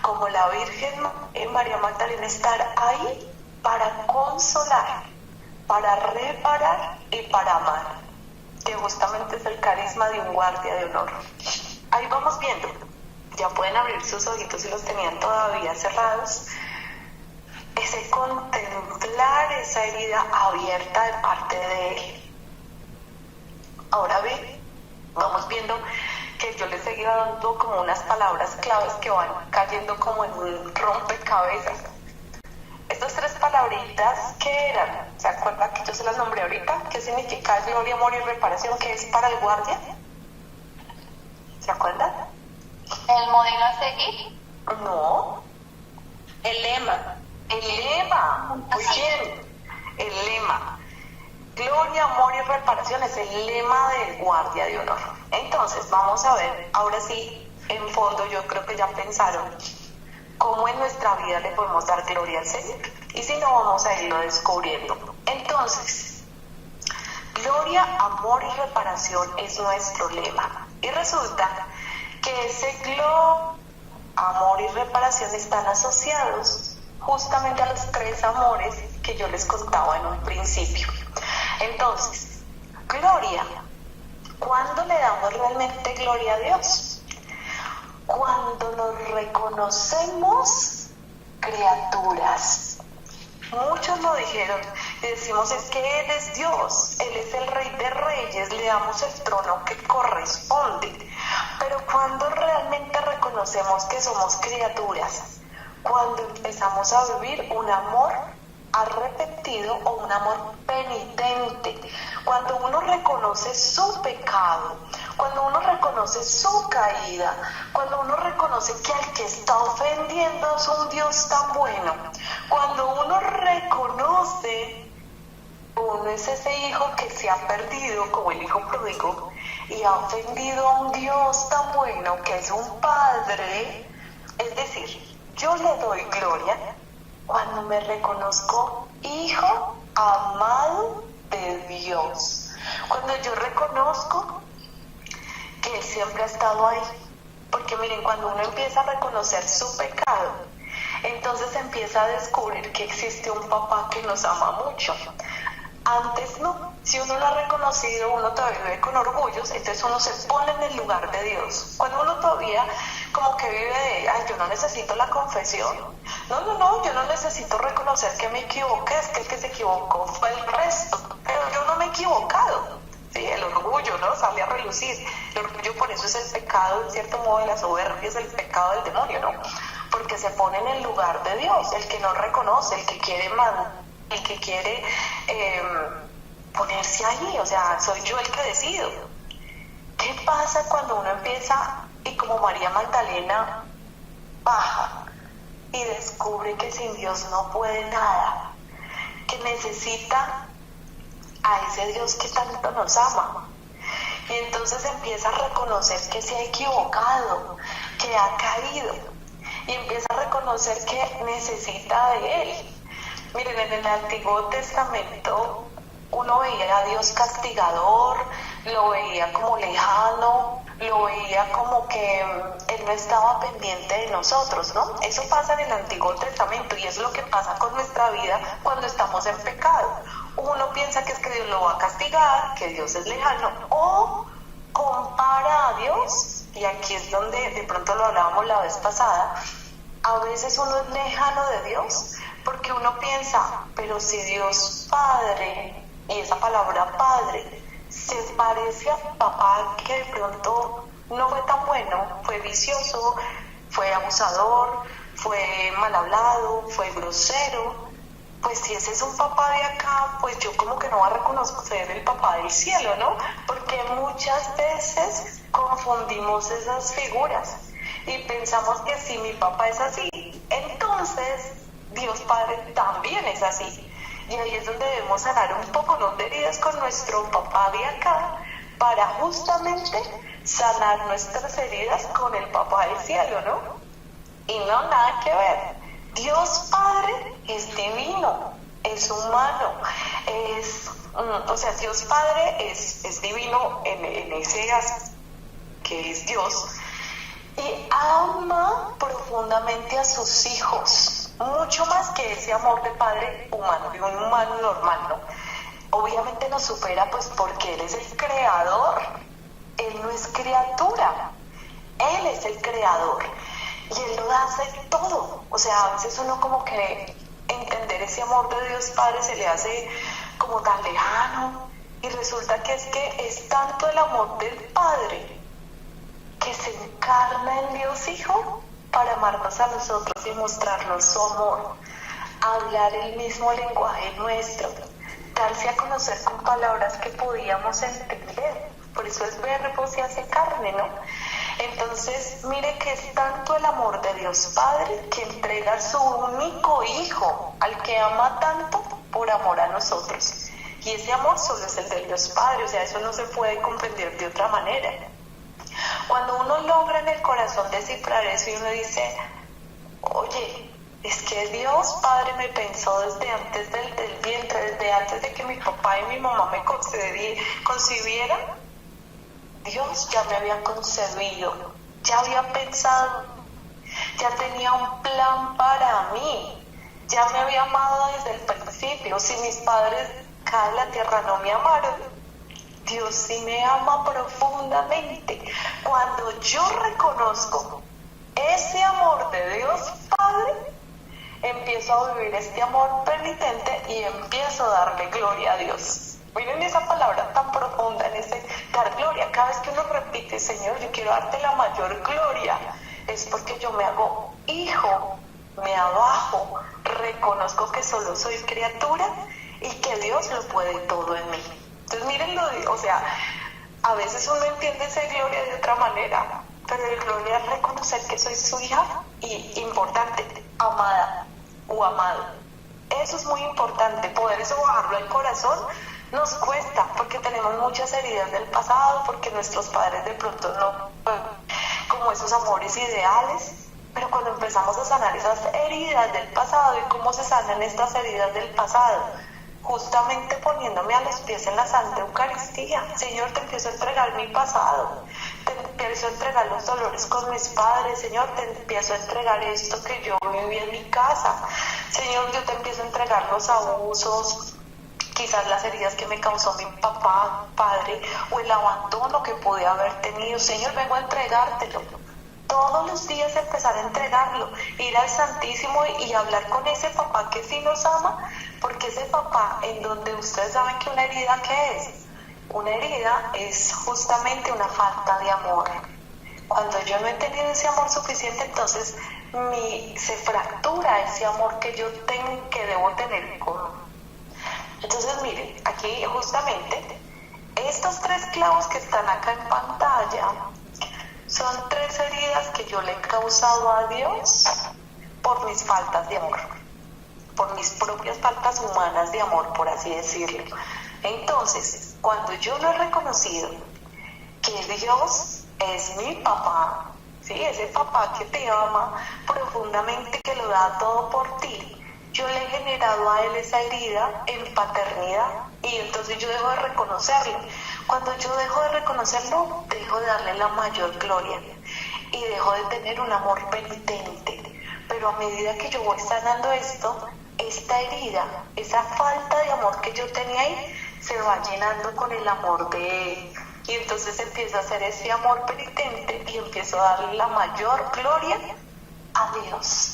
como la Virgen María Magdalena, estar ahí para consolar, para reparar y para amar, que justamente es el carisma de un guardia de honor. Ahí vamos viendo, ya pueden abrir sus ojitos si los tenían todavía cerrados, ese contemplar esa herida abierta de parte de Él. Ahora vamos viendo que yo les he ido dando como unas palabras claves que van cayendo como en un rompecabezas. Estas tres palabritas, ¿qué eran? ¿Se acuerdan que yo se las nombré ahorita? ¿Qué significa gloria, amor y reparación? ¿Qué es para el guardia? ¿Se acuerdan? ¿El modelo a seguir? No. El lema. El lema. Muy bien. El lema. Gloria, amor y reparación es el lema del guardia de honor. Entonces, vamos a ver, ahora sí, en fondo yo creo que ya pensaron cómo en nuestra vida le podemos dar gloria al Señor. Y si no, vamos a irlo descubriendo. Entonces, gloria, amor y reparación es nuestro lema. Y resulta que ese amor y reparación están asociados justamente a los 3 amores que yo les contaba en un principio. Entonces, gloria, ¿cuándo le damos realmente gloria a Dios? Cuando nos reconocemos criaturas. Muchos lo dijeron y decimos, es que Él es Dios, Él es el Rey de Reyes, le damos el trono que corresponde. Pero cuando realmente reconocemos que somos criaturas, cuando empezamos a vivir un amor arrepentido o un amor penitente, cuando uno reconoce su pecado, cuando uno reconoce su caída, cuando uno reconoce que al que está ofendiendo es un Dios tan bueno, cuando uno reconoce uno es ese hijo que se ha perdido como el hijo pródigo y ha ofendido a un Dios tan bueno que es un padre, es decir, yo le doy gloria cuando me reconozco hijo amado de Dios, cuando yo reconozco que Él siempre ha estado ahí, porque miren, cuando uno empieza a reconocer su pecado, entonces empieza a descubrir que existe un papá que nos ama mucho. Antes no, si uno lo ha reconocido, uno todavía vive con orgullos, entonces uno se pone en el lugar de Dios. Cuando uno todavía como que vive de, ay, yo no necesito la confesión, no, yo no necesito reconocer que me equivoqué, es que el que se equivocó fue el resto, pero yo no me he equivocado. Sí, el orgullo, ¿no? Sale a relucir. El orgullo, por eso es el pecado, en cierto modo, de la soberbia, es el pecado del demonio, ¿no? Porque se pone en el lugar de Dios, el que no reconoce, el que quiere el que quiere ponerse allí, o sea, soy yo el que decido. ¿Qué pasa cuando uno empieza y como María Magdalena baja y descubre que sin Dios no puede nada, que necesita a ese Dios que tanto nos ama? Y entonces empieza a reconocer que se ha equivocado, que ha caído, y empieza a reconocer que necesita de Él. Miren, en el Antiguo Testamento uno veía a Dios castigador, lo veía como lejano, lo veía como que Él no estaba pendiente de nosotros, ¿no? Eso pasa en el Antiguo Testamento y es lo que pasa con nuestra vida cuando estamos en pecado. Uno piensa que es que Dios lo va a castigar, que Dios es lejano, o compara a Dios, y aquí es donde de pronto lo hablábamos la vez pasada, a veces uno es lejano de Dios, porque uno piensa, pero si Dios Padre, y esa palabra Padre, se parece a papá que de pronto no fue tan bueno, fue vicioso, fue abusador, fue mal hablado, fue grosero, pues si ese es un papá de acá, pues yo como que no voy a reconocer el papá del cielo, ¿no? Porque muchas veces confundimos esas figuras y pensamos que si mi papá es así, entonces Dios Padre también es así. Y ahí es donde debemos sanar un poco de heridas con nuestro papá de acá para justamente sanar nuestras heridas con el papá del cielo, ¿no? Y no, nada que ver. Dios Padre es divino, es humano, Dios Padre es divino en ese aspecto que es Dios, y ama profundamente a sus hijos, mucho más que ese amor de padre humano, de un humano normal, ¿no? Obviamente nos supera pues porque Él es el creador, Él no es criatura, Él es el creador y Él lo hace todo. O sea, a veces uno como que entender ese amor de Dios Padre se le hace como tan lejano, y resulta que es tanto el amor del Padre que se encarna en Dios Hijo para amarnos a nosotros y mostrarnos su amor, hablar el mismo lenguaje nuestro, darse a conocer con palabras que podíamos entender. Por eso es verbo se hace carne, ¿no? Entonces, mire que es tanto el amor de Dios Padre que entrega a su único Hijo, al que ama tanto por amor a nosotros. Y ese amor solo es el de Dios Padre, o sea, eso no se puede comprender de otra manera. Cuando uno logra en el corazón descifrar eso y uno dice, oye, es que Dios Padre me pensó desde antes del vientre, desde antes de que mi papá y mi mamá me concibieran, Dios ya me había concebido, ya había pensado, ya tenía un plan para mí, ya me había amado desde el principio. Si mis padres acá en la tierra no me amaron, Dios sí me ama profundamente. Cuando yo reconozco ese amor de Dios Padre, empiezo a vivir este amor penitente y empiezo a darle gloria a Dios. Miren esa palabra tan profunda, en ese dar gloria. Cada vez que uno repite, Señor, yo quiero darte la mayor gloria, es porque yo me hago hijo, me abajo, reconozco que solo soy criatura y que Dios lo puede todo en mí. Entonces mírenlo, o sea, a veces uno entiende esa gloria de otra manera, pero el gloria es reconocer que soy su hija y importante, amada o amado. Eso es muy importante, poder eso bajarlo al corazón nos cuesta, porque tenemos muchas heridas del pasado, porque nuestros padres de pronto no, como esos amores ideales, pero cuando empezamos a sanar esas heridas del pasado, ¿y cómo se sanan estas heridas del pasado? Justamente poniéndome a los pies en la Santa Eucaristía. Señor, te empiezo a entregar mi pasado, te empiezo a entregar los dolores con mis padres, Señor, te empiezo a entregar esto que yo viví en mi casa, Señor, yo te empiezo a entregar los abusos, quizás las heridas que me causó mi papá, padre, o el abandono que pude haber tenido. Señor, vengo a entregártelo. Todos los días empezar a entregarlo, ir al Santísimo y hablar con ese papá que sí nos ama, porque ese papá, en donde ustedes saben que una herida, ¿qué es? Una herida es justamente una falta de amor. Cuando yo no he tenido ese amor suficiente, entonces se fractura ese amor que yo tengo, que debo tener con. Entonces miren, aquí justamente estos 3 clavos que están acá en pantalla son 3 heridas que yo le he causado a Dios por mis faltas de amor, por mis propias faltas humanas de amor, por así decirlo. Entonces, cuando yo no he reconocido que Dios es mi papá, ¿sí? Ese papá que te ama profundamente, que lo da todo por ti, yo le he generado a él esa herida en paternidad y entonces yo dejo de reconocerlo. Cuando yo dejo de reconocerlo, dejo de darle la mayor gloria y dejo de tener un amor penitente. Pero a medida que yo voy sanando esto, esta herida, esa falta de amor que yo tenía ahí, se va llenando con el amor de él. Y entonces empiezo a hacer ese amor penitente y empiezo a darle la mayor gloria a Dios.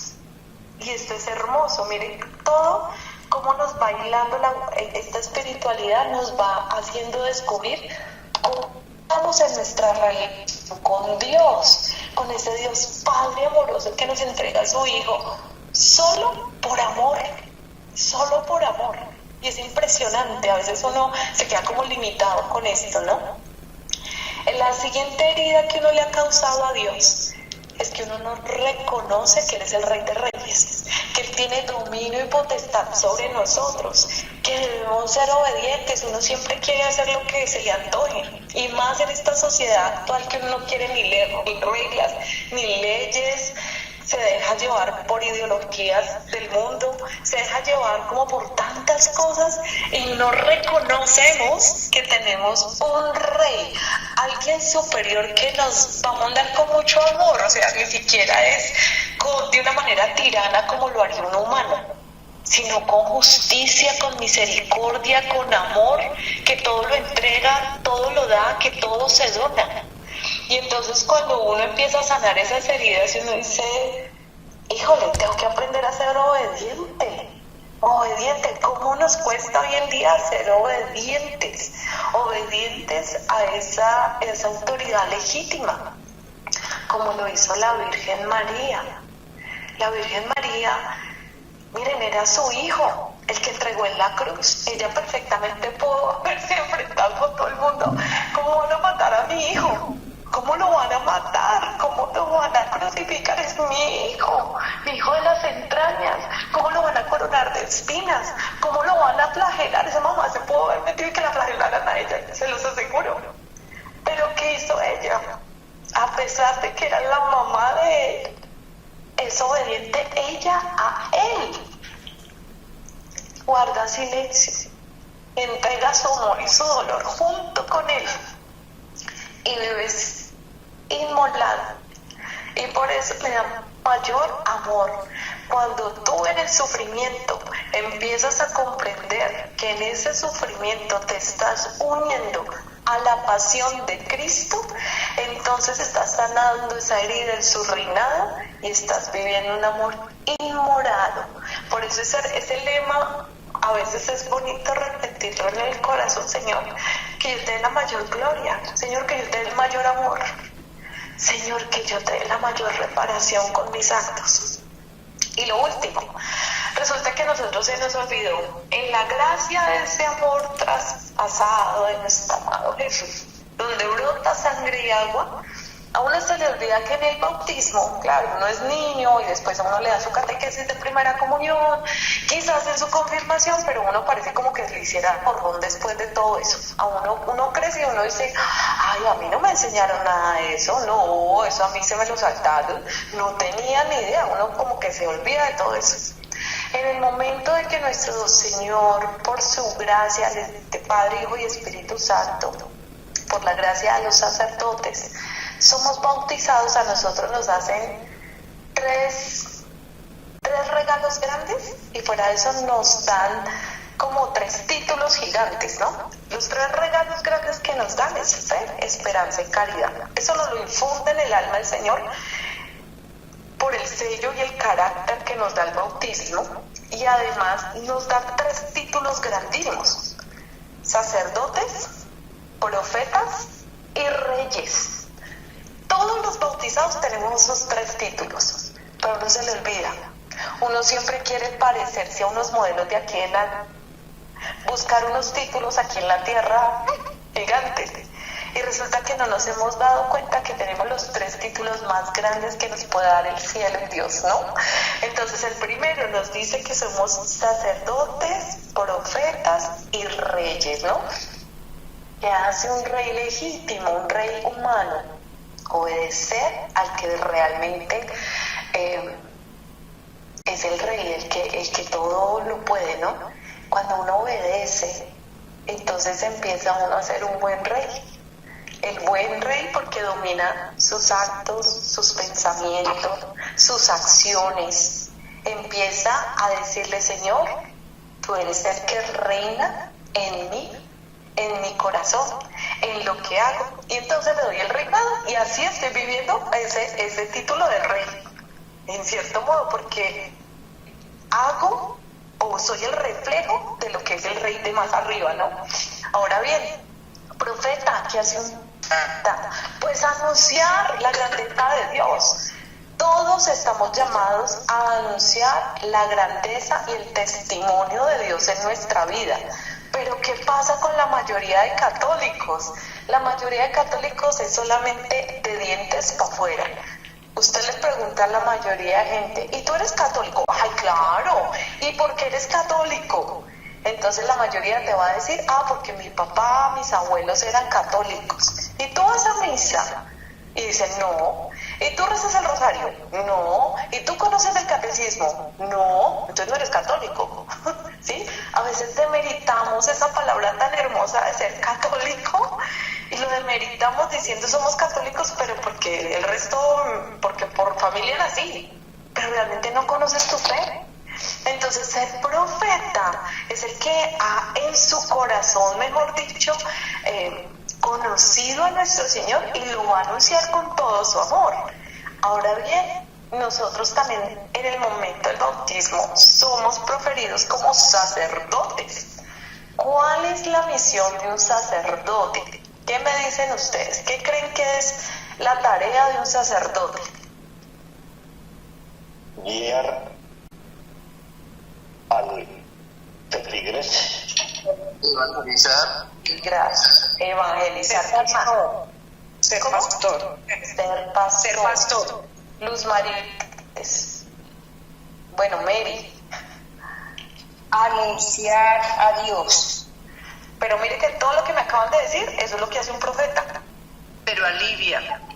Y esto es hermoso, miren todo cómo nos va hilando esta espiritualidad, nos va haciendo descubrir cómo estamos en nuestra relación con Dios, con ese Dios Padre amoroso que nos entrega a su Hijo, solo por amor, solo por amor. Y es impresionante, a veces uno se queda como limitado con esto, ¿no? En la siguiente herida que uno le ha causado a Dios es que uno no reconoce que Él es el Rey de Reyes, que Él tiene dominio y potestad sobre nosotros, que debemos ser obedientes. Uno siempre quiere hacer lo que se le antoje, y más en esta sociedad actual que uno no quiere ni reglas, ni leyes, se deja llevar por ideologías del mundo, se deja llevar como por tantas cosas y no reconocemos que tenemos un rey, alguien superior que nos va a mandar con mucho amor, o sea, ni siquiera es de una manera tirana como lo haría un humano, sino con justicia, con misericordia, con amor, que todo lo entrega, todo lo da, que todo se dona. Y entonces cuando uno empieza a sanar esas heridas y uno dice, híjole, tengo que aprender a ser obediente. ¿Cómo nos cuesta hoy en día ser obedientes a esa autoridad legítima? Como lo hizo la Virgen María. La Virgen María, miren, era su hijo, el que entregó en la cruz. Ella perfectamente pudo haberse enfrentado con todo el mundo. ¿Cómo van a matar a mi hijo? ¿Cómo lo van a matar? ¿Cómo lo van a crucificar? Es mi hijo de las entrañas. ¿Cómo lo van a coronar de espinas? ¿Cómo lo van a flagelar? Esa mamá se pudo haber metido y que la flagelaran a ella, se los aseguro. Pero ¿qué hizo ella? a pesar de que era la mamá de él, es obediente ella a él. Guarda silencio, entrega su amor y su dolor junto con él y vives inmolado. Y por eso le da mayor amor. Cuando tú en el sufrimiento empiezas a comprender que en ese sufrimiento te estás uniendo a la pasión de Cristo, entonces estás sanando esa herida en su reinado y estás viviendo un amor inmorado. Por eso ese lema a veces es bonito repetirlo en el corazón: Señor, que yo te dé la mayor gloria, Señor, que yo te dé el mayor amor, Señor, que yo te dé la mayor reparación con mis actos. Y lo último, resulta que a nosotros se nos olvidó, en la gracia de ese amor traspasado de nuestro amado Jesús, donde brota sangre y agua, a uno se le olvida que en el bautismo, claro, uno es niño y después a uno le da su catequesis de primera comunión, quizás en su confirmación, pero uno parece como que le hiciera porrón después de todo eso. A uno crece y uno dice: ay, a mí no me enseñaron nada de eso, no, eso a mí se me lo saltaron, no tenía ni idea. Uno como que se olvida de todo eso. En el momento de que nuestro Señor, por su gracia de Padre, Hijo y Espíritu Santo, por la gracia de los sacerdotes, somos bautizados, a nosotros nos hacen tres regalos grandes, y fuera de eso nos dan como 3 títulos gigantes, ¿no? Los 3 regalos grandes que nos dan es fe, esperanza y caridad. Eso nos lo infunde en el alma el Señor por el sello y el carácter que nos da el bautismo, y además nos da 3 títulos grandísimos: sacerdotes, profetas y reyes. Todos los bautizados tenemos esos 3 títulos, pero no se le olvida. Uno siempre quiere parecerse a unos modelos de aquí en buscar unos títulos aquí en la tierra gigantes. Y resulta que no nos hemos dado cuenta que tenemos los 3 títulos más grandes que nos puede dar el cielo en Dios, ¿no? Entonces el primero nos dice que somos sacerdotes, profetas y reyes, ¿no? ¿Qué hace un rey legítimo, un rey humano? Obedecer al que realmente es el rey, el que todo lo puede, ¿no? Cuando uno obedece, entonces empieza uno a ser un buen rey. El buen rey porque domina sus actos, sus pensamientos, sus acciones. Empieza a decirle: Señor, tú eres el que reina en mí, en mi corazón, en lo que hago. Y entonces le doy el reinado, y así estoy viviendo ese título de rey, en cierto modo, porque hago o soy el reflejo de lo que es el rey de más arriba, ¿no? Ahora bien, profeta, ¿qué hace un profeta? Pues anunciar la grandeza de Dios. Todos estamos llamados a anunciar la grandeza y el testimonio de Dios en nuestra vida. Pero ¿qué pasa con la mayoría de católicos? La mayoría de católicos es solamente de dientes para afuera. Usted le pregunta a la mayoría de gente: ¿y tú eres católico? ¡Ay, claro! ¿Y por qué eres católico? Entonces la mayoría te va a decir: porque mi papá, mis abuelos eran católicos. ¿Y tú vas a misa? Y dicen: no. ¿Y tú rezas el rosario? No. ¿Y tú conoces el catecismo? No. Entonces no eres católico. ¿Sí? A veces demeritamos esa palabra tan hermosa de ser católico, y lo demeritamos diciendo somos católicos, pero porque el resto, porque por familia nací, pero realmente no conoces tu fe. Entonces ser profeta es el que ha en su corazón, mejor dicho, conocido a nuestro Señor, y lo va a anunciar con todo su amor. Ahora bien, nosotros también en el momento del bautismo somos proferidos como sacerdotes. ¿Cuál es la misión de un sacerdote? ¿Qué me dicen ustedes? ¿Qué creen que es la tarea de un sacerdote? Guiar al feligres. Evangelizar. Gracias. Evangelizar. Ser pastor. Ser pastor. Ser pastor. Luz María. Bueno, Mary. Anunciar a Dios. Pero mire que todo lo que me acaban de decir, eso es lo que hace un profeta. Pero pero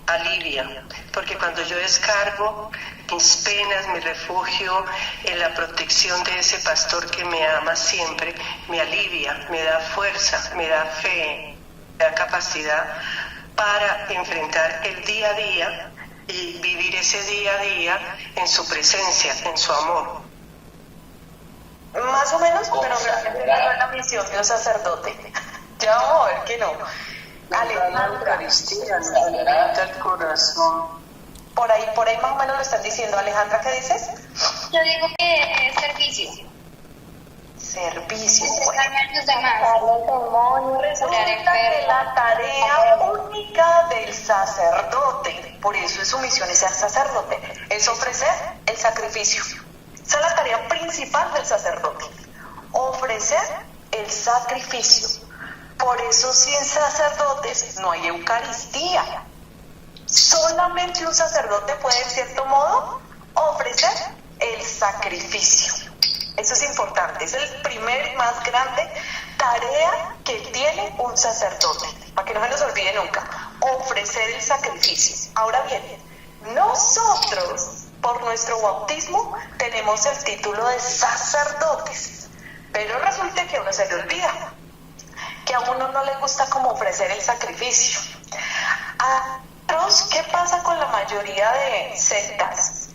alivia, porque cuando yo descargo mis penas, mi refugio en la protección de ese pastor que me ama siempre, me alivia, me da fuerza, me da fe, me da capacidad para enfrentar el día a día y vivir ese día a día en su presencia, en su amor. Más o menos, pero realmente no es la misión de un sacerdote. Ya vamos a ver que no. Alejandra, el corazón. Por ahí más o menos lo están diciendo. Alejandra, ¿qué dices? Yo digo que es servicio. Servicio. Entregarme a los demás. Resulta que la tarea única del sacerdote, por eso es su misión es ser sacerdote, es ofrecer el sacrificio. Esa es la tarea principal del sacerdote, ofrecer el sacrificio. Por eso sin sacerdotes no hay Eucaristía. Solamente un sacerdote puede, en cierto modo, ofrecer el sacrificio. Eso es importante, es el primer y más grande tarea que tiene un sacerdote, para que no se nos olvide nunca, ofrecer el sacrificio. Ahora bien, nosotros, por nuestro bautismo, tenemos el título de sacerdotes, pero resulta que a uno se le olvida, que a uno no le gusta como ofrecer el sacrificio. ¿Qué pasa con la mayoría de sectas?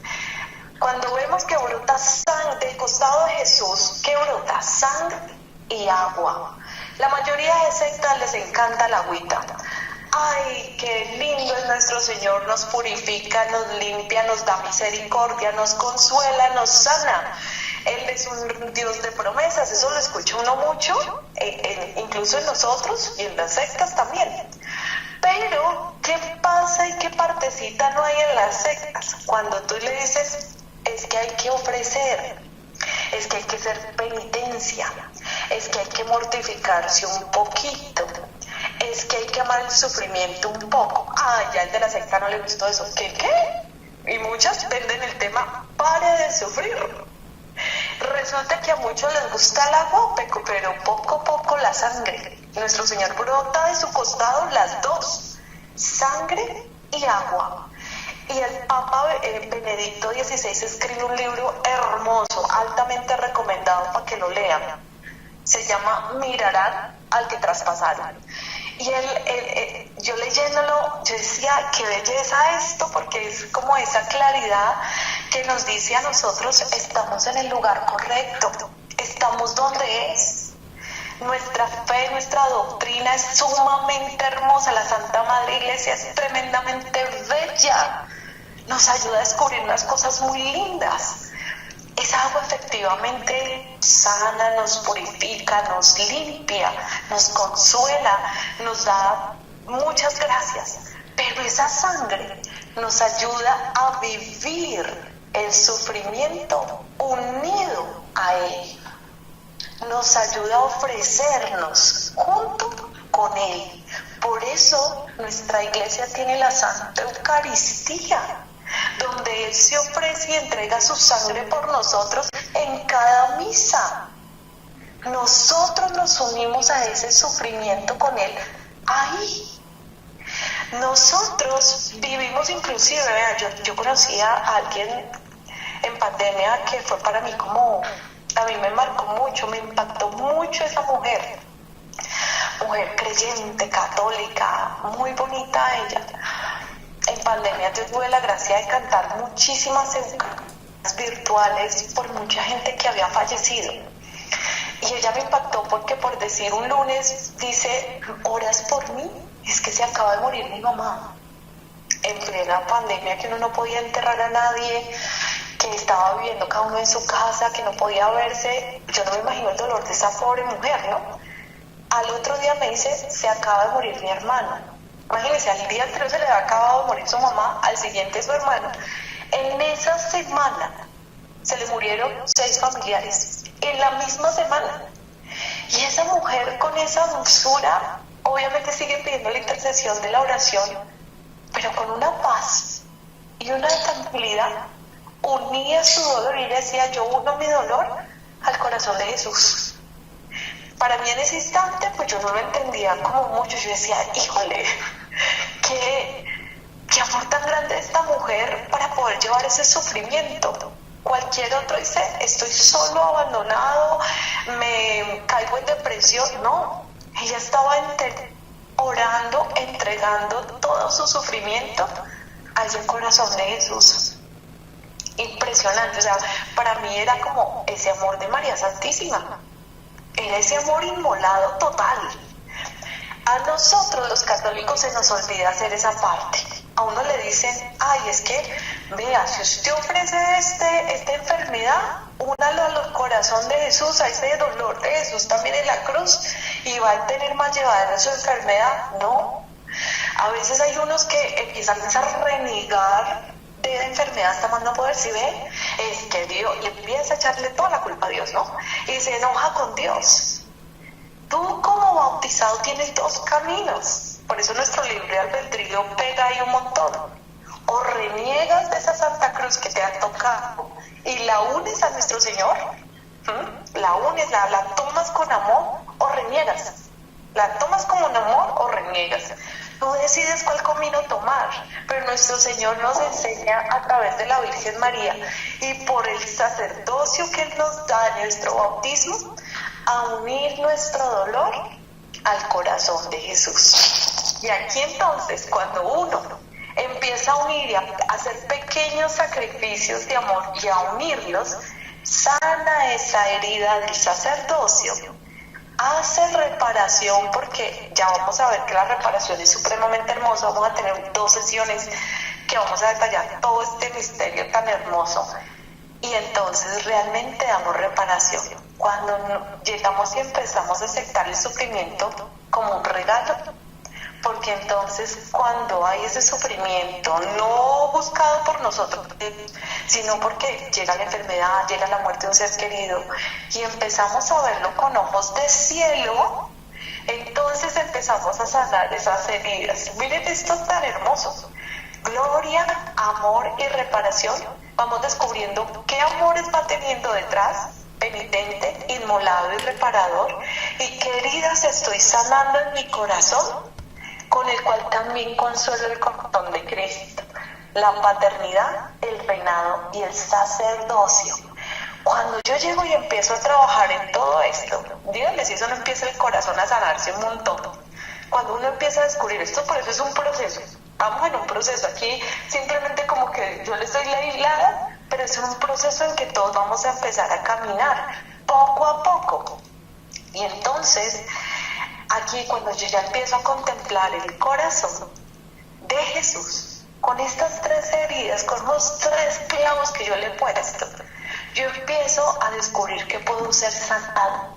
Cuando vemos que brota sangre del costado de Jesús, ¿qué brota? Sangre y agua. La mayoría de sectas les encanta la agüita. Ay, qué lindo es nuestro Señor, nos purifica, nos limpia, nos da misericordia, nos consuela, nos sana. Él es un Dios de promesas, eso lo escucha uno mucho, incluso en nosotros y en las sectas también. Pero, ¿qué pasa y qué partecita no hay en las sectas? Cuando tú le dices, es que hay que ofrecer, es que hay que hacer penitencia, es que hay que mortificarse un poquito, es que hay que amar el sufrimiento un poco. Ya el de la secta no le gustó eso. ¿Qué? Y muchas venden el tema, pare de sufrir. Resulta que a muchos les gusta el agua, pero poco a poco la sangre. Nuestro Señor brota de su costado las dos, sangre y agua. Y el Papa Benedicto XVI escribe un libro hermoso, altamente recomendado para que lo lean. Se llama Mirarán al que traspasaron. Y yo leyéndolo, yo decía, qué belleza esto, porque es como esa claridad que nos dice a nosotros, estamos en el lugar correcto, estamos donde es. Nuestra fe, nuestra doctrina es sumamente hermosa, la Santa Madre Iglesia es tremendamente bella, nos ayuda a descubrir unas cosas muy lindas. Esa agua efectivamente sana, nos purifica, nos limpia, nos consuela, nos da muchas gracias. Pero esa sangre nos ayuda a vivir el sufrimiento unido a Él. Nos ayuda a ofrecernos junto con Él. Por eso nuestra iglesia tiene la Santa Eucaristía, donde Él se ofrece y entrega su sangre por nosotros en cada misa. Nosotros nos unimos a ese sufrimiento con Él ahí. Nosotros vivimos inclusive, yo conocí a alguien en pandemia que fue para mí como, a mí me marcó mucho, me impactó mucho esa mujer creyente, católica, muy bonita ella. En pandemia yo tuve la gracia de cantar muchísimas eucaristías virtuales por mucha gente que había fallecido. Y ella me impactó porque, por decir, un lunes dice, ¿oras por mí? Es que se acaba de morir mi mamá. En plena pandemia, que uno no podía enterrar a nadie, que estaba viviendo cada uno en su casa, que no podía verse. Yo no me imagino el dolor de esa pobre mujer, ¿no? Al otro día me dice, se acaba de morir mi hermano. Imagínense, al día anterior se le había acabado de morir su mamá, al siguiente su hermano. En esa semana se le murieron 6 familiares, en la misma semana. Y esa mujer con esa dulzura, obviamente sigue pidiendo la intercesión de la oración, pero con una paz y una tranquilidad, unía su dolor y decía, yo uno mi dolor al corazón de Jesús. Para mí en ese instante, pues yo no lo entendía como mucho, yo decía, híjole, qué amor tan grande de esta mujer para poder llevar ese sufrimiento. Cualquier otro dice, estoy solo, abandonado, me caigo en depresión. No, ella estaba orando, entregando todo su sufrimiento a ese corazón de Jesús. Impresionante, o sea, para mí era como ese amor de María Santísima, era ese amor inmolado total. A nosotros los católicos se nos olvida hacer esa parte. A uno le dicen, ay, es que, vea, si usted ofrece esta enfermedad, únalo al corazón de Jesús, a ese dolor de Jesús también en la cruz, y va a tener más llevadera su enfermedad. No, a veces hay unos que empiezan a renegar de la enfermedad hasta más no poder. Si ve, es que Dios, y empieza a echarle toda la culpa a Dios, ¿no? Y se enoja con Dios. Tú como bautizado tienes dos caminos, por eso nuestro libre albedrío pega ahí un montón. O reniegas de esa Santa Cruz que te ha tocado y la unes a nuestro Señor, la unes, la tomas con amor o reniegas, la tomas como un amor o reniegas. Tú decides cuál camino tomar, pero nuestro Señor nos enseña a través de la Virgen María y por el sacerdocio que Él nos da en nuestro bautismo, a unir nuestro dolor al corazón de Jesús. Y aquí entonces, cuando uno empieza a unir y a hacer pequeños sacrificios de amor y a unirlos, sana esa herida del sacerdocio, hace reparación, porque ya vamos a ver que la reparación es supremamente hermosa. Vamos a tener 2 sesiones que vamos a detallar todo este misterio tan hermoso. Y entonces realmente damos reparación. Cuando llegamos y empezamos a aceptar el sufrimiento como un regalo, porque entonces cuando hay ese sufrimiento no buscado por nosotros, sino porque llega la enfermedad, llega la muerte de un ser querido y empezamos a verlo con ojos de cielo, entonces empezamos a sanar esas heridas. Miren, esto es tan hermoso. Gloria, amor y reparación. Vamos descubriendo qué amores va teniendo detrás, penitente, inmolado y reparador, y qué heridas estoy sanando en mi corazón, con el cual también consuelo el corazón de Cristo. La paternidad, el reinado y el sacerdocio. Cuando yo llego y empiezo a trabajar en todo esto, díganme si eso no empieza el corazón a sanarse un montón. Cuando uno empieza a descubrir esto, por eso es un proceso. Vamos en un proceso aquí, simplemente como que yo le estoy la aislada, pero es un proceso en que todos vamos a empezar a caminar poco a poco. Y entonces, aquí cuando yo ya empiezo a contemplar el corazón de Jesús, con estas 3 heridas, con los 3 clavos que yo le he puesto, yo empiezo a descubrir que puedo ser sanado,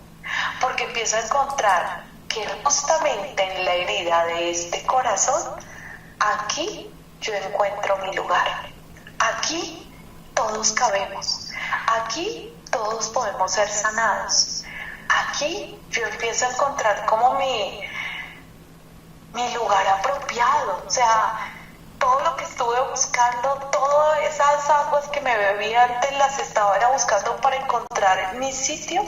porque empiezo a encontrar que justamente en la herida de este corazón, aquí yo encuentro mi lugar. Aquí todos cabemos. Aquí todos podemos ser sanados. Aquí yo empiezo a encontrar como mi lugar apropiado. O sea, todo lo que estuve buscando, todas esas aguas que me bebí antes, las estaba buscando para encontrar mi sitio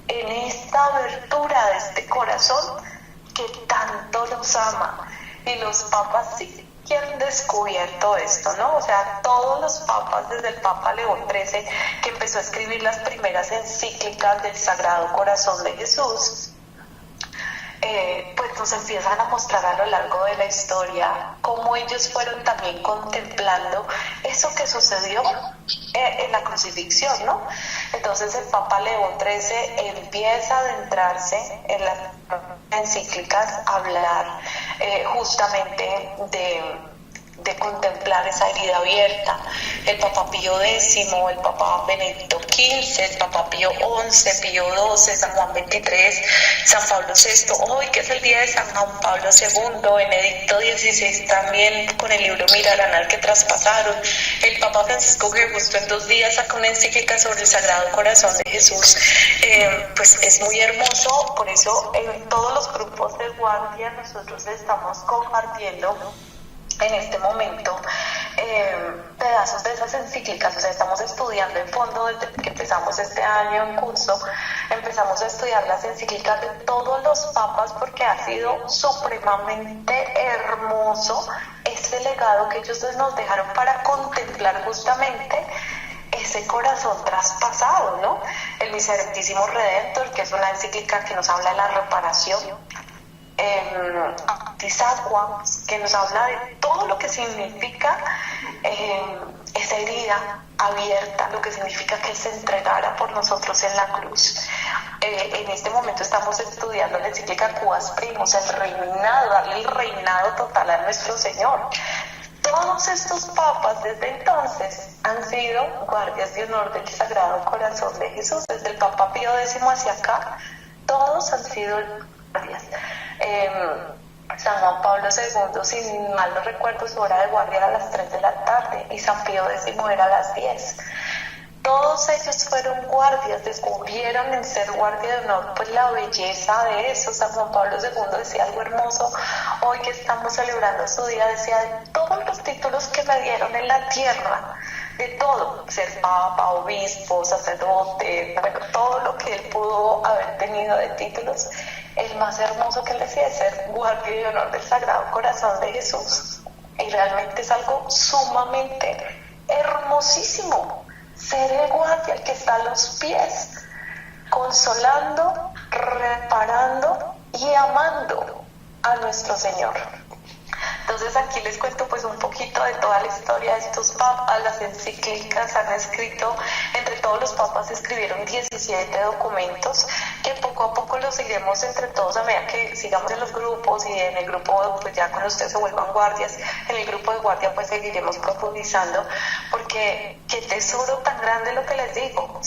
en esta abertura de este corazón que tanto nos ama. Y los papas sí que han descubierto esto, ¿no? O sea, todos los papas, desde el Papa León XIII, que empezó a escribir las primeras encíclicas del Sagrado Corazón de Jesús, pues nos empiezan a mostrar a lo largo de la historia cómo ellos fueron también contemplando eso que sucedió en la crucifixión, ¿no? Entonces el Papa León XIII empieza a adentrarse en las encíclicas a hablar justamente de contemplar esa herida abierta. El Papa Pío X, el Papa Benedicto XV, el Papa Pío XI, Pío XII, San Juan XXIII, San Pablo VI, hoy que es el día de San Juan Pablo II, Benedicto XVI también con el libro Mira al Anal que traspasaron, el Papa Francisco que justo en 2 días sacó una encíclica sobre el Sagrado Corazón de Jesús. Pues es muy hermoso, por eso en todos los grupos de guardia nosotros estamos compartiendo en este momento pedazos de esas encíclicas. O sea, estamos estudiando en fondo desde que empezamos este año en curso, empezamos a estudiar las encíclicas de todos los papas porque ha sido supremamente hermoso ese legado que ellos nos dejaron para contemplar justamente ese corazón traspasado, ¿no? El Miserentísimo Redentor, que es una encíclica que nos habla de la reparación, Tisagua, que nos habla de todo lo que significa esa herida abierta, lo que significa que Él se entregara por nosotros en la cruz. En este momento estamos estudiando la encíclica Quas Primus, el reinado, darle el reinado total a nuestro Señor. Todos estos papas desde entonces han sido guardias de honor del Sagrado Corazón de Jesús. Desde el Papa Pío X hacia acá, todos han sido guardias. San Juan Pablo II, si mal no recuerdo, su hora de guardia era a las 3 de la tarde y San Pío X era a las 10. Todos ellos fueron guardias, descubrieron en ser guardia de honor pues la belleza de eso. San Juan Pablo II decía algo hermoso, hoy que estamos celebrando su día, decía, de todos los títulos que me dieron en la tierra, de todo, ser papa, obispo, sacerdote, bueno, todo lo que él pudo haber tenido de títulos, el más hermoso que él decía es ser guardia de honor del Sagrado Corazón de Jesús. Y realmente es algo sumamente hermosísimo, ser el guardia, el que está a los pies, consolando, reparando y amando a nuestro Señor. Entonces aquí les cuento pues un poquito de toda la historia de estos papas. Las encíclicas han escrito, entre todos los papas escribieron 17 documentos que poco a poco los seguiremos entre todos a medida que sigamos en los grupos, y en el grupo pues ya cuando ustedes se vuelvan guardias, en el grupo de guardia pues seguiremos profundizando, porque qué tesoro tan grande lo que les digo,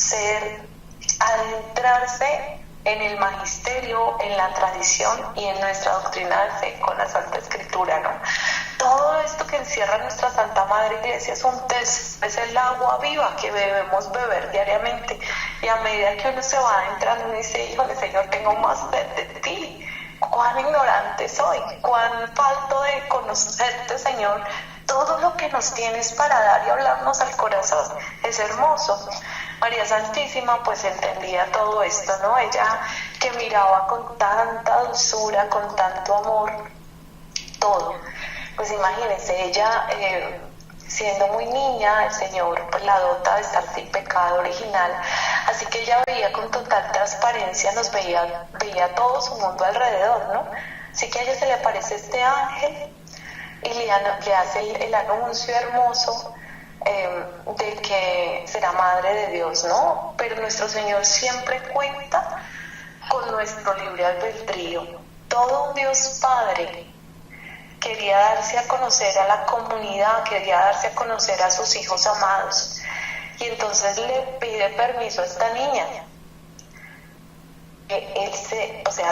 adentrarse en el magisterio, en la tradición y en nuestra doctrina de fe con la Santa Escritura, ¿no? Todo esto que encierra nuestra Santa Madre Iglesia es el agua viva que debemos beber diariamente, y a medida que uno se va adentrando uno dice, híjole Señor, tengo más sed de ti, cuán ignorante soy, cuán falto de conocerte Señor, todo lo que nos tienes para dar y hablarnos al corazón, es hermoso. María Santísima pues entendía todo esto, ¿no? Ella que miraba con tanta dulzura, con tanto amor, todo. Pues imagínense, ella siendo muy niña, el Señor pues la dota de estar sin pecado original, así que ella veía con total transparencia, veía todo su mundo alrededor, ¿no? Así que a ella se le aparece este ángel y le hace el anuncio hermoso de que será madre de Dios, ¿no? Pero nuestro Señor siempre cuenta con nuestro libre albedrío. Todo un Dios Padre quería darse a conocer a la comunidad, quería darse a conocer a sus hijos amados, y entonces le pide permiso a esta niña que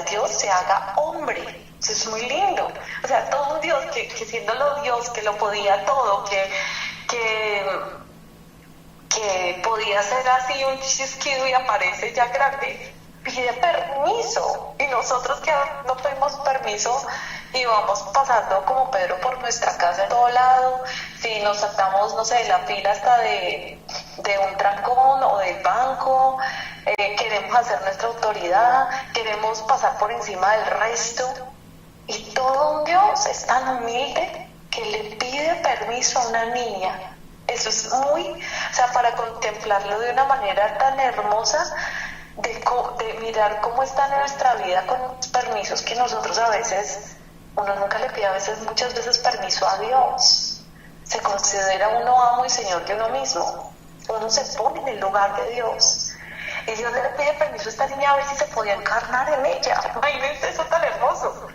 Dios se haga hombre. Eso es muy lindo. O sea, todo un Dios que siendo Dios, que lo podía todo, que podía ser así un chisquido y aparece ya grande, pide permiso, y nosotros que no pedimos permiso y vamos pasando como Pedro por nuestra casa en todo lado, si nos saltamos, no sé, la fila hasta de un trancón o del banco, queremos hacer nuestra autoridad, queremos pasar por encima del resto, y todo un Dios es tan humilde que le pide permiso a una niña. Eso es para contemplarlo de una manera tan hermosa, de mirar cómo está en nuestra vida con los permisos que nosotros a veces, uno nunca le pide muchas veces permiso a Dios. Se considera uno amo y señor de uno mismo. Uno se pone en el lugar de Dios. Y Dios le pide permiso a esta niña a ver si se podía encarnar en ella. Imagínense eso tan hermoso.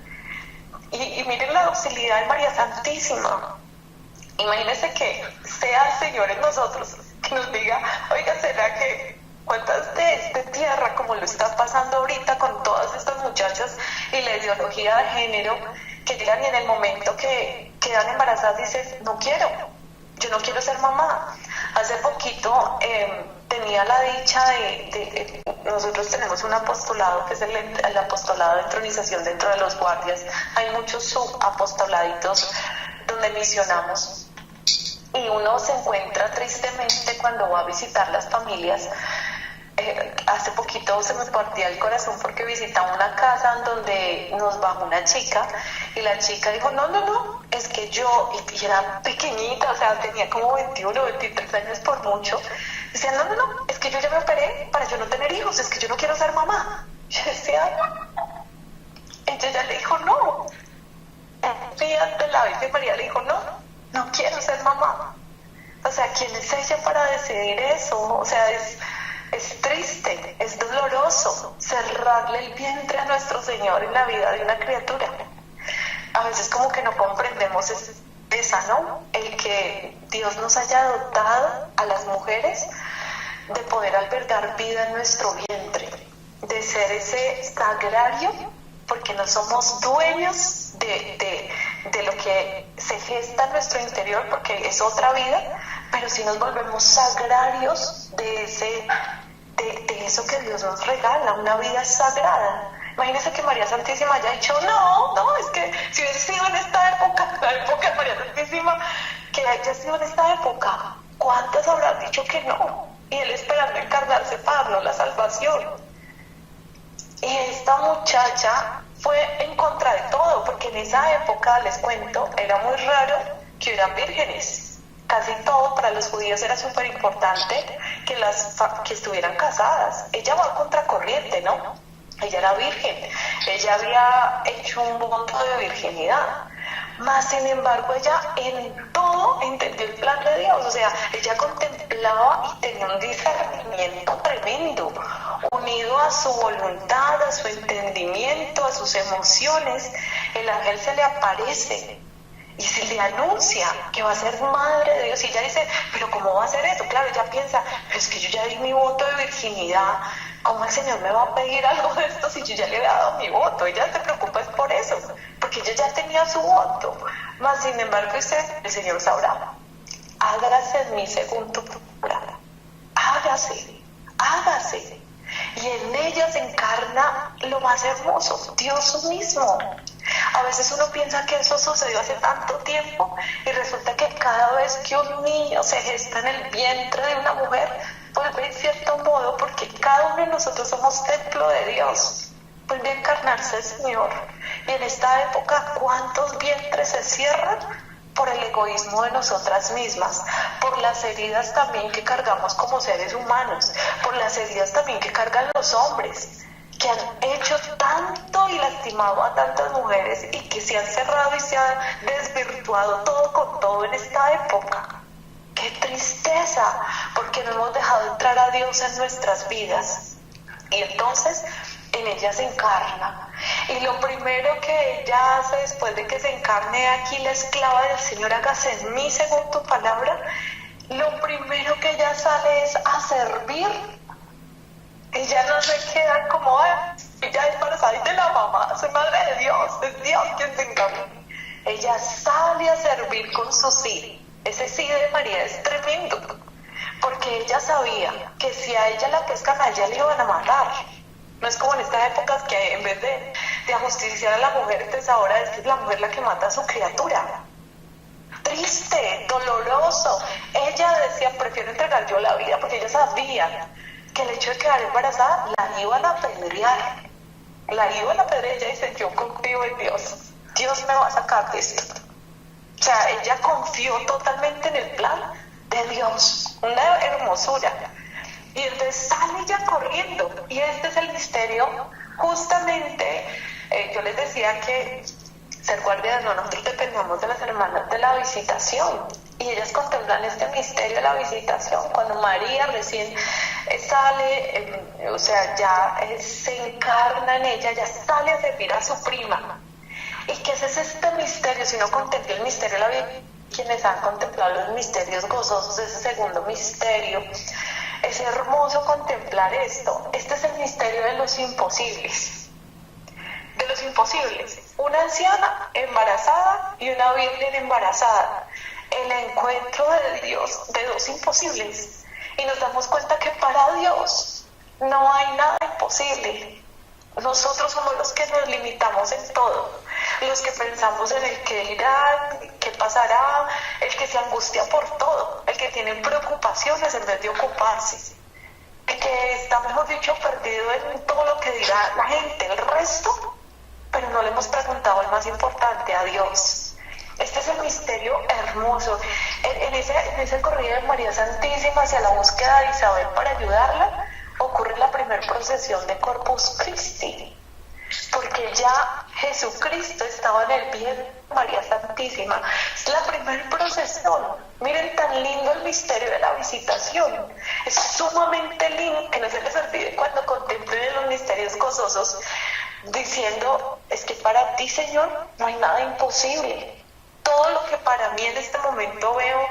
Y miren la docilidad de María Santísima. Imagínense que sea el Señor en nosotros, que nos diga, oiga, ¿será que cuántas de esta tierra, como lo está pasando ahorita con todas estas muchachas y la ideología de género, que llegan y en el momento que quedan embarazadas dices, yo no quiero ser mamá? Hace poquito tenía la dicha de nosotros tenemos un apostolado que es el apostolado de entronización dentro de los guardias. Hay muchos subapostoladitos donde misionamos, y uno se encuentra tristemente cuando va a visitar las familias. Hace poquito se me partía el corazón porque visitaba una casa donde nos bajó una chica, y la chica dijo, no, es que yo, y era pequeñita, o sea, tenía como 21, 23 años por mucho, decía, no, es que yo ya me operé para yo no tener hijos, es que yo no quiero ser mamá. Yo decía, ella le dijo, no. Un día de la Virgen María le dijo, no quiero ser mamá. O sea, ¿quién es ella para decidir eso? O sea, es triste, es doloroso cerrarle el vientre a nuestro Señor en la vida de una criatura. A veces como que no comprendemos esa, ¿no? El que Dios nos haya dotado a las mujeres de poder albergar vida en nuestro vientre, de ser ese sagrario, porque no somos dueños de lo que se gesta en nuestro interior, porque es otra vida, pero sí nos volvemos sagrarios de eso que Dios nos regala, una vida sagrada. Imagínense que María Santísima haya dicho, no, es que si hubiese sido en esta época, la época de María Santísima, que haya sido en esta época, ¿cuántas habrán dicho que no? Y Él esperando encarnarse para darnos la salvación. Y esta muchacha fue en contra de todo, porque en esa época, les cuento, era muy raro que hubieran vírgenes. Casi todo para los judíos era súper importante que estuvieran casadas. Ella va a contracorriente, ¿no? Ella era virgen, ella había hecho un voto de virginidad, mas sin embargo ella en todo entendió el plan de Dios. O sea, ella contemplaba y tenía un discernimiento tremendo, unido a su voluntad, a su entendimiento, a sus emociones. El ángel se le aparece y se le anuncia que va a ser madre de Dios, y ella dice, pero ¿cómo va a ser eso? Claro, ella piensa, pero es que yo ya di mi voto de virginidad, ¿cómo el Señor me va a pedir algo de esto si yo ya le había dado mi voto? Ella se preocupa es por eso, porque ella ya tenía su voto. Mas sin embargo el Señor sabrá, hágase en mí según tu palabra, hágase. Y en ella se encarna lo más hermoso, Dios mismo. A veces uno piensa que eso sucedió hace tanto tiempo y resulta que cada vez que un niño se gesta en el vientre de una mujer, vuelve en cierto modo, porque cada uno de nosotros somos templo de Dios, vuelve a encarnarse el Señor. Y en esta época, ¿cuántos vientres se cierran? Por el egoísmo de nosotras mismas, por las heridas también que cargamos como seres humanos, por las heridas también que cargan los hombres, que han hecho tanto y lastimado a tantas mujeres y que se han cerrado y se han desvirtuado todo con todo en esta época. ¡Qué tristeza! Porque no hemos dejado entrar a Dios en nuestras vidas. Y entonces en ella se encarna. Y lo primero que ella hace después de que se encarne aquí la esclava del Señor, hágase en mí según tu palabra, lo primero que ella sale es a servir. Ella no se queda como, ella es embarazada de la mamá, soy madre de Dios, es Dios quien se encarna. Ella sale a servir con su sí. Ese sí de María es tremendo, porque ella sabía que si a ella la pescan, a ella le iban a matar. No es como en estas épocas que en vez de ajusticiar a la mujer, entonces ahora es la mujer la que mata a su criatura. Triste, doloroso. Ella decía, prefiero entregar yo la vida, porque ella sabía que el hecho de quedar embarazada la iban a apedrear. Ella dice, yo confío en Dios, Dios me va a sacar de esto. O sea, ella confió totalmente en el plan de Dios, una hermosura. Y entonces sale ya corriendo, y este es el misterio. Justamente, yo les decía que ser guardias, nosotros dependemos de las hermanas de la visitación, y ellas contemplan este misterio de la visitación. Cuando María recién sale, o sea, ya se encarna en ella, ya sale a servir a su prima. ¿Y qué es este misterio? Si uno contempla el misterio de la vida, quienes han contemplado los misterios gozosos, ese segundo misterio, es hermoso contemplar esto. Este es el misterio de los imposibles. De los imposibles. Una anciana embarazada y una virgen embarazada. El encuentro de Dios de dos imposibles. Y nos damos cuenta que para Dios no hay nada imposible. Nosotros somos los que nos limitamos en todo. Los que pensamos en el que irá, qué pasará, el que se angustia por todo, el que tiene preocupaciones en vez de ocuparse, el que está, mejor dicho, perdido en todo lo que dirá la gente, el resto, pero no le hemos preguntado el más importante, a Dios. Este es el misterio hermoso. En ese corrido de María Santísima hacia la búsqueda de Isabel para ayudarla, ocurre la primera procesión de Corpus Christi, porque ya Jesucristo estaba en el vientre de María Santísima. Es la primera procesión. Miren tan lindo el misterio de la visitación. Es sumamente lindo, que no se les olvide cuando contemplen los misterios gozosos, diciendo, es que para ti, Señor, no hay nada imposible. Todo lo que para mí en este momento veo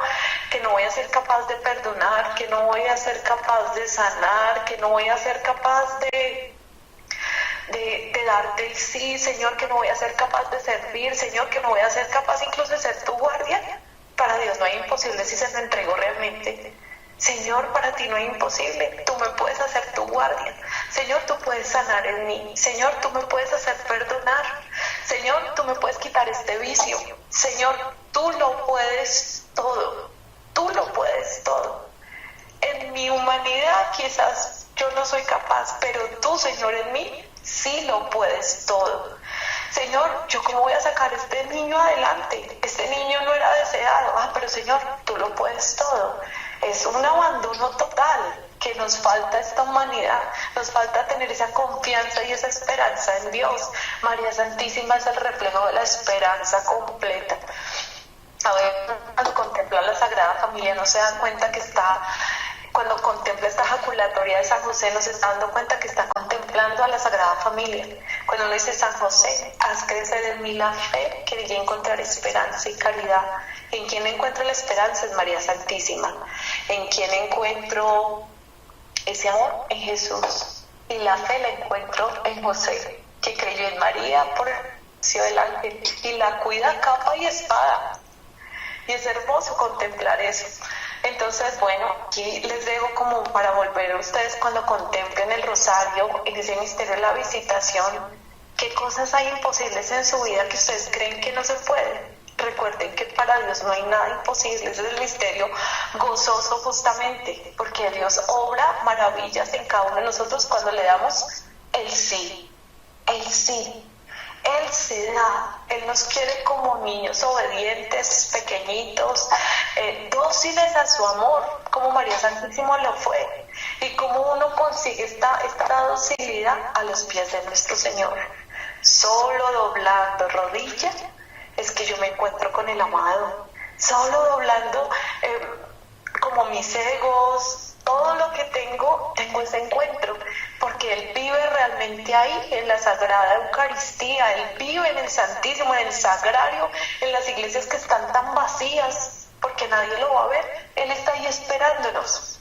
que no voy a ser capaz de perdonar, que no voy a ser capaz de sanar, que no voy a ser capaz de darte el sí, Señor, que no voy a ser capaz de servir, Señor, que no voy a ser capaz incluso de ser tu guardia. Para Dios no hay imposible si se lo entrego realmente. Señor, para ti no hay imposible, tú me puedes hacer tu guardia. Señor, tú puedes sanar en mí. Señor, tú me puedes hacer perdonar. Señor, tú me puedes quitar este vicio. Señor, tú lo puedes todo. Tú lo puedes todo. En mi humanidad quizás yo no soy capaz, pero tú, Señor, en mí sí lo puedes todo. Señor, ¿yo cómo voy a sacar a este niño adelante? Este niño no era deseado. Pero Señor, tú lo puedes todo. Es un abandono total que nos falta esta humanidad. Nos falta tener esa confianza y esa esperanza en Dios. María Santísima es el reflejo de la esperanza completa. A ver, cuando contempla la Sagrada Familia no se dan cuenta que está... Cuando contempla esta ejaculatoria de San José, nos está dando cuenta que está contemplando a la Sagrada Familia. Cuando uno dice, San José, haz crecer en mí la fe, que quería encontrar esperanza y caridad. ¿En quién encuentro la esperanza? Es María Santísima. ¿En quién encuentro ese amor? En Jesús. Y la fe la encuentro en José, que creyó en María por el anuncio del ángel y la cuida capa y espada. Y es hermoso contemplar eso. Entonces, bueno, aquí les dejo como para volver a ustedes cuando contemplen el rosario, en ese misterio de la visitación, qué cosas hay imposibles en su vida que ustedes creen que no se pueden. Recuerden que para Dios no hay nada imposible, ese es el misterio gozoso justamente, porque Dios obra maravillas en cada uno de nosotros cuando le damos el sí, el sí. Él se da, Él nos quiere como niños obedientes, pequeñitos, dóciles a su amor, como María Santísima lo fue. Y como uno consigue esta docilidad a los pies de nuestro Señor. Solo doblando rodilla es que yo me encuentro con el amado. Solo doblando como mis egos, todo lo que tengo ese encuentro, porque Él vive realmente ahí, en la Sagrada Eucaristía. Él vive en el Santísimo, en el Sagrario, en las iglesias que están tan vacías, porque nadie lo va a ver. Él está ahí esperándonos.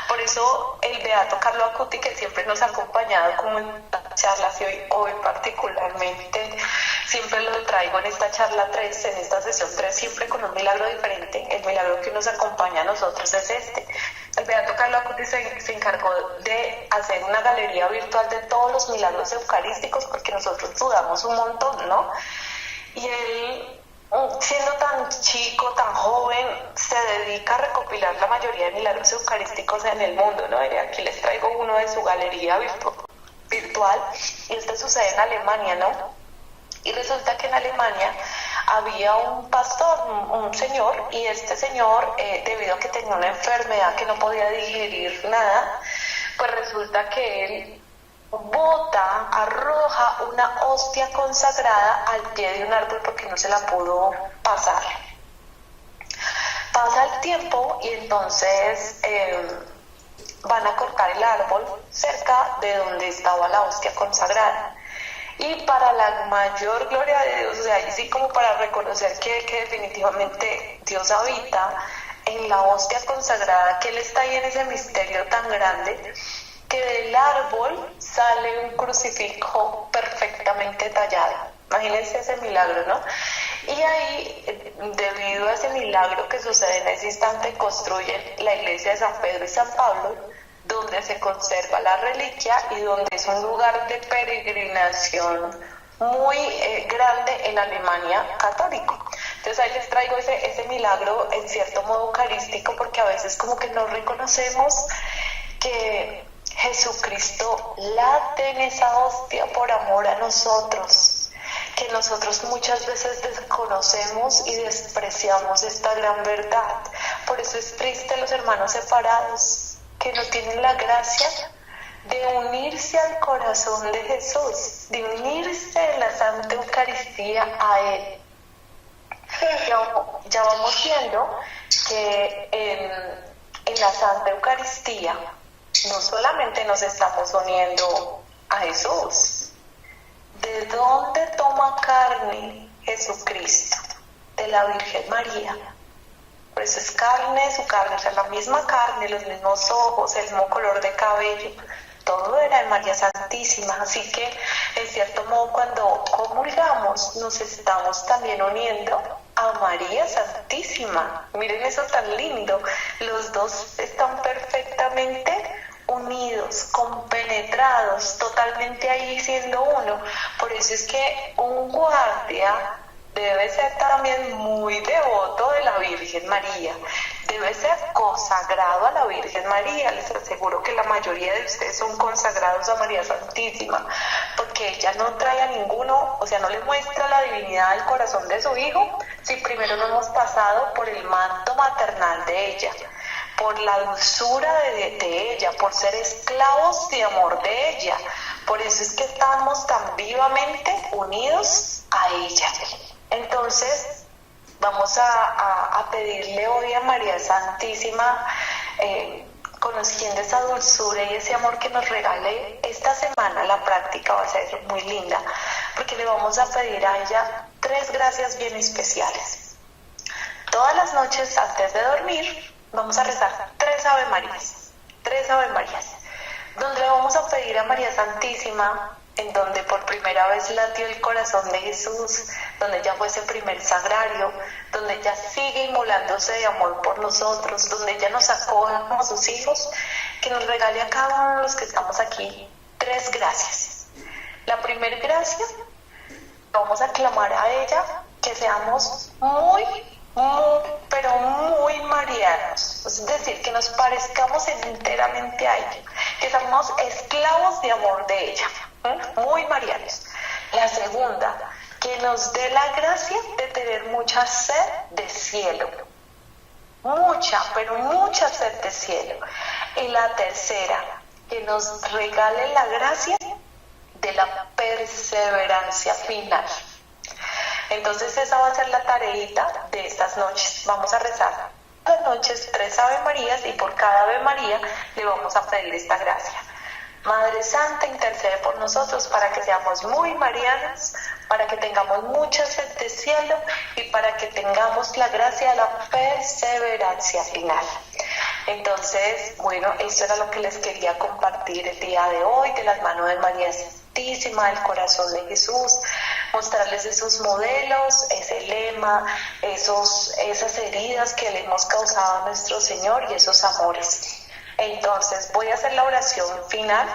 Por eso el beato Carlo Acuti, que siempre nos ha acompañado como en las charlas, y hoy particularmente siempre lo traigo en esta charla 3, en esta sesión 3, siempre con un milagro diferente. El milagro que nos acompaña a nosotros es este. El beato Carlo Acuti se encargó de hacer una galería virtual de todos los milagros eucarísticos, porque nosotros dudamos un montón, ¿no? Y él, siendo tan chico, tan joven, se dedica a recopilar la mayoría de milagros eucarísticos en el mundo, ¿no? Y aquí les traigo uno de su galería virtual, y este sucede en Alemania, ¿no? Y resulta que en Alemania había un pastor, un señor, y este señor, debido a que tenía una enfermedad que no podía digerir nada, pues resulta que él arroja una hostia consagrada al pie de un árbol porque no se la pudo pasar. Pasa el tiempo y entonces van a cortar el árbol cerca de donde estaba la hostia consagrada. Y para la mayor gloria de Dios, o sea, así como para reconocer que definitivamente Dios habita en la hostia consagrada, que Él está ahí en ese misterio tan grande, que del árbol sale un crucifijo perfectamente tallado. Imagínense ese milagro, ¿no? Y ahí, debido a ese milagro que sucede en ese instante, construyen la iglesia de San Pedro y San Pablo, donde se conserva la reliquia y donde es un lugar de peregrinación muy grande en Alemania católico. Entonces ahí les traigo ese milagro en cierto modo eucarístico, porque a veces como que no reconocemos que Jesucristo late en esa hostia por amor a nosotros, que nosotros muchas veces desconocemos y despreciamos esta gran verdad. Por eso es triste los hermanos separados, que no tienen la gracia de unirse al corazón de Jesús, de unirse en la Santa Eucaristía a Él. Ya vamos viendo que en la Santa Eucaristía no solamente nos estamos uniendo a Jesús. ¿De dónde toma carne Jesucristo? De la Virgen María. Por eso es carne, su carne, o sea, la misma carne, los mismos ojos, el mismo color de cabello, todo era en María Santísima. Así que, en cierto modo, cuando comulgamos, nos estamos también uniendo a María Santísima. Miren eso tan lindo. Los dos están perfectamente unidos, compenetrados, totalmente ahí siendo uno. Por eso es que un guardia debe ser también muy devoto de la Virgen María, debe ser consagrado a la Virgen María. Les aseguro que la mayoría de ustedes son consagrados a María Santísima, porque ella no trae a ninguno, o sea, no le muestra la divinidad del corazón de su hijo si primero no hemos pasado por el manto maternal de ella, por la dulzura de ella, por ser esclavos de amor de ella. Por eso es que estamos tan vivamente unidos a ella. Entonces, vamos a pedirle hoy a María Santísima, conociendo esa dulzura y ese amor que nos regale esta semana. La práctica va a ser muy linda, porque le vamos a pedir a ella 3 gracias bien especiales. Todas las noches antes de dormir vamos a rezar 3 Ave Marías, 3 Ave Marías, donde le vamos a pedir a María Santísima, en donde por primera vez latió el corazón de Jesús, donde ella fue ese primer sagrario, donde ella sigue inmolándose de amor por nosotros, donde ella nos acoge como sus hijos, que nos regale a cada uno de los que estamos aquí 3 gracias. La primera gracia, vamos a clamar a ella que seamos muy, pero muy marianos, es decir, que nos parezcamos enteramente a ella, que seamos esclavos de amor de ella, muy marianos. La segunda, que nos dé la gracia de tener mucha sed de cielo, mucha, pero mucha sed de cielo. Y la tercera, que nos regale la gracia de la perseverancia final. Entonces esa va a ser la tareita de estas noches. Vamos a rezar las noches 3 Ave Marías, y por cada Ave María le vamos a pedir esta gracia. Madre Santa, intercede por nosotros para que seamos muy marianas, para que tengamos mucha sed de cielo y para que tengamos la gracia de la perseverancia final. Entonces, bueno, esto era lo que les quería compartir el día de hoy, de las manos de María Santísima, del corazón de Jesús, mostrarles esos modelos, ese lema, esas heridas que le hemos causado a nuestro Señor y esos amores. Entonces voy a hacer la oración final.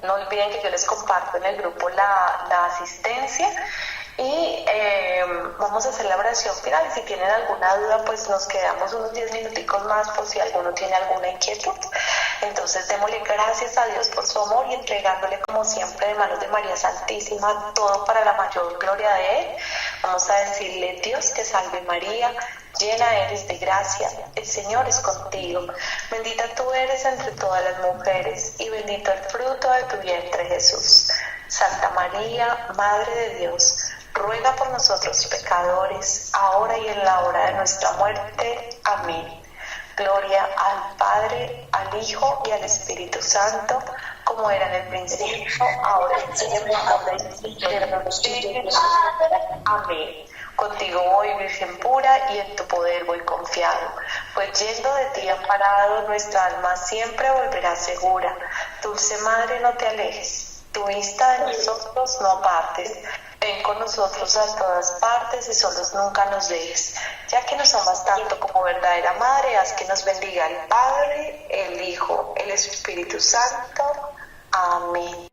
No olviden que yo les comparto en el grupo la asistencia, y vamos a hacer la oración final. Si tienen alguna duda, pues nos quedamos unos 10 minuticos más por si alguno tiene alguna inquietud. Entonces démosle gracias a Dios por su amor y entregándole como siempre de manos de María Santísima todo para la mayor gloria de Él. Vamos a decirle: Dios te salve María, llena eres de gracia, el Señor es contigo, bendita tú eres entre todas las mujeres y bendito el fruto de tu vientre Jesús. Santa María, Madre de Dios, ruega por nosotros pecadores, ahora y en la hora de nuestra muerte. Amén. Gloria al Padre, al Hijo y al Espíritu Santo, como era en el principio, ahora y siempre, amén. Contigo voy, Virgen pura, y en tu poder voy confiado, pues yendo de ti amparado, nuestra alma siempre volverá segura. Dulce Madre, no te alejes, tu vista de nosotros no apartes. Ven con nosotros a todas partes y solos nunca nos dejes. Ya que nos amas tanto como verdadera Madre, haz que nos bendiga el Padre, el Hijo, el Espíritu Santo. Amén.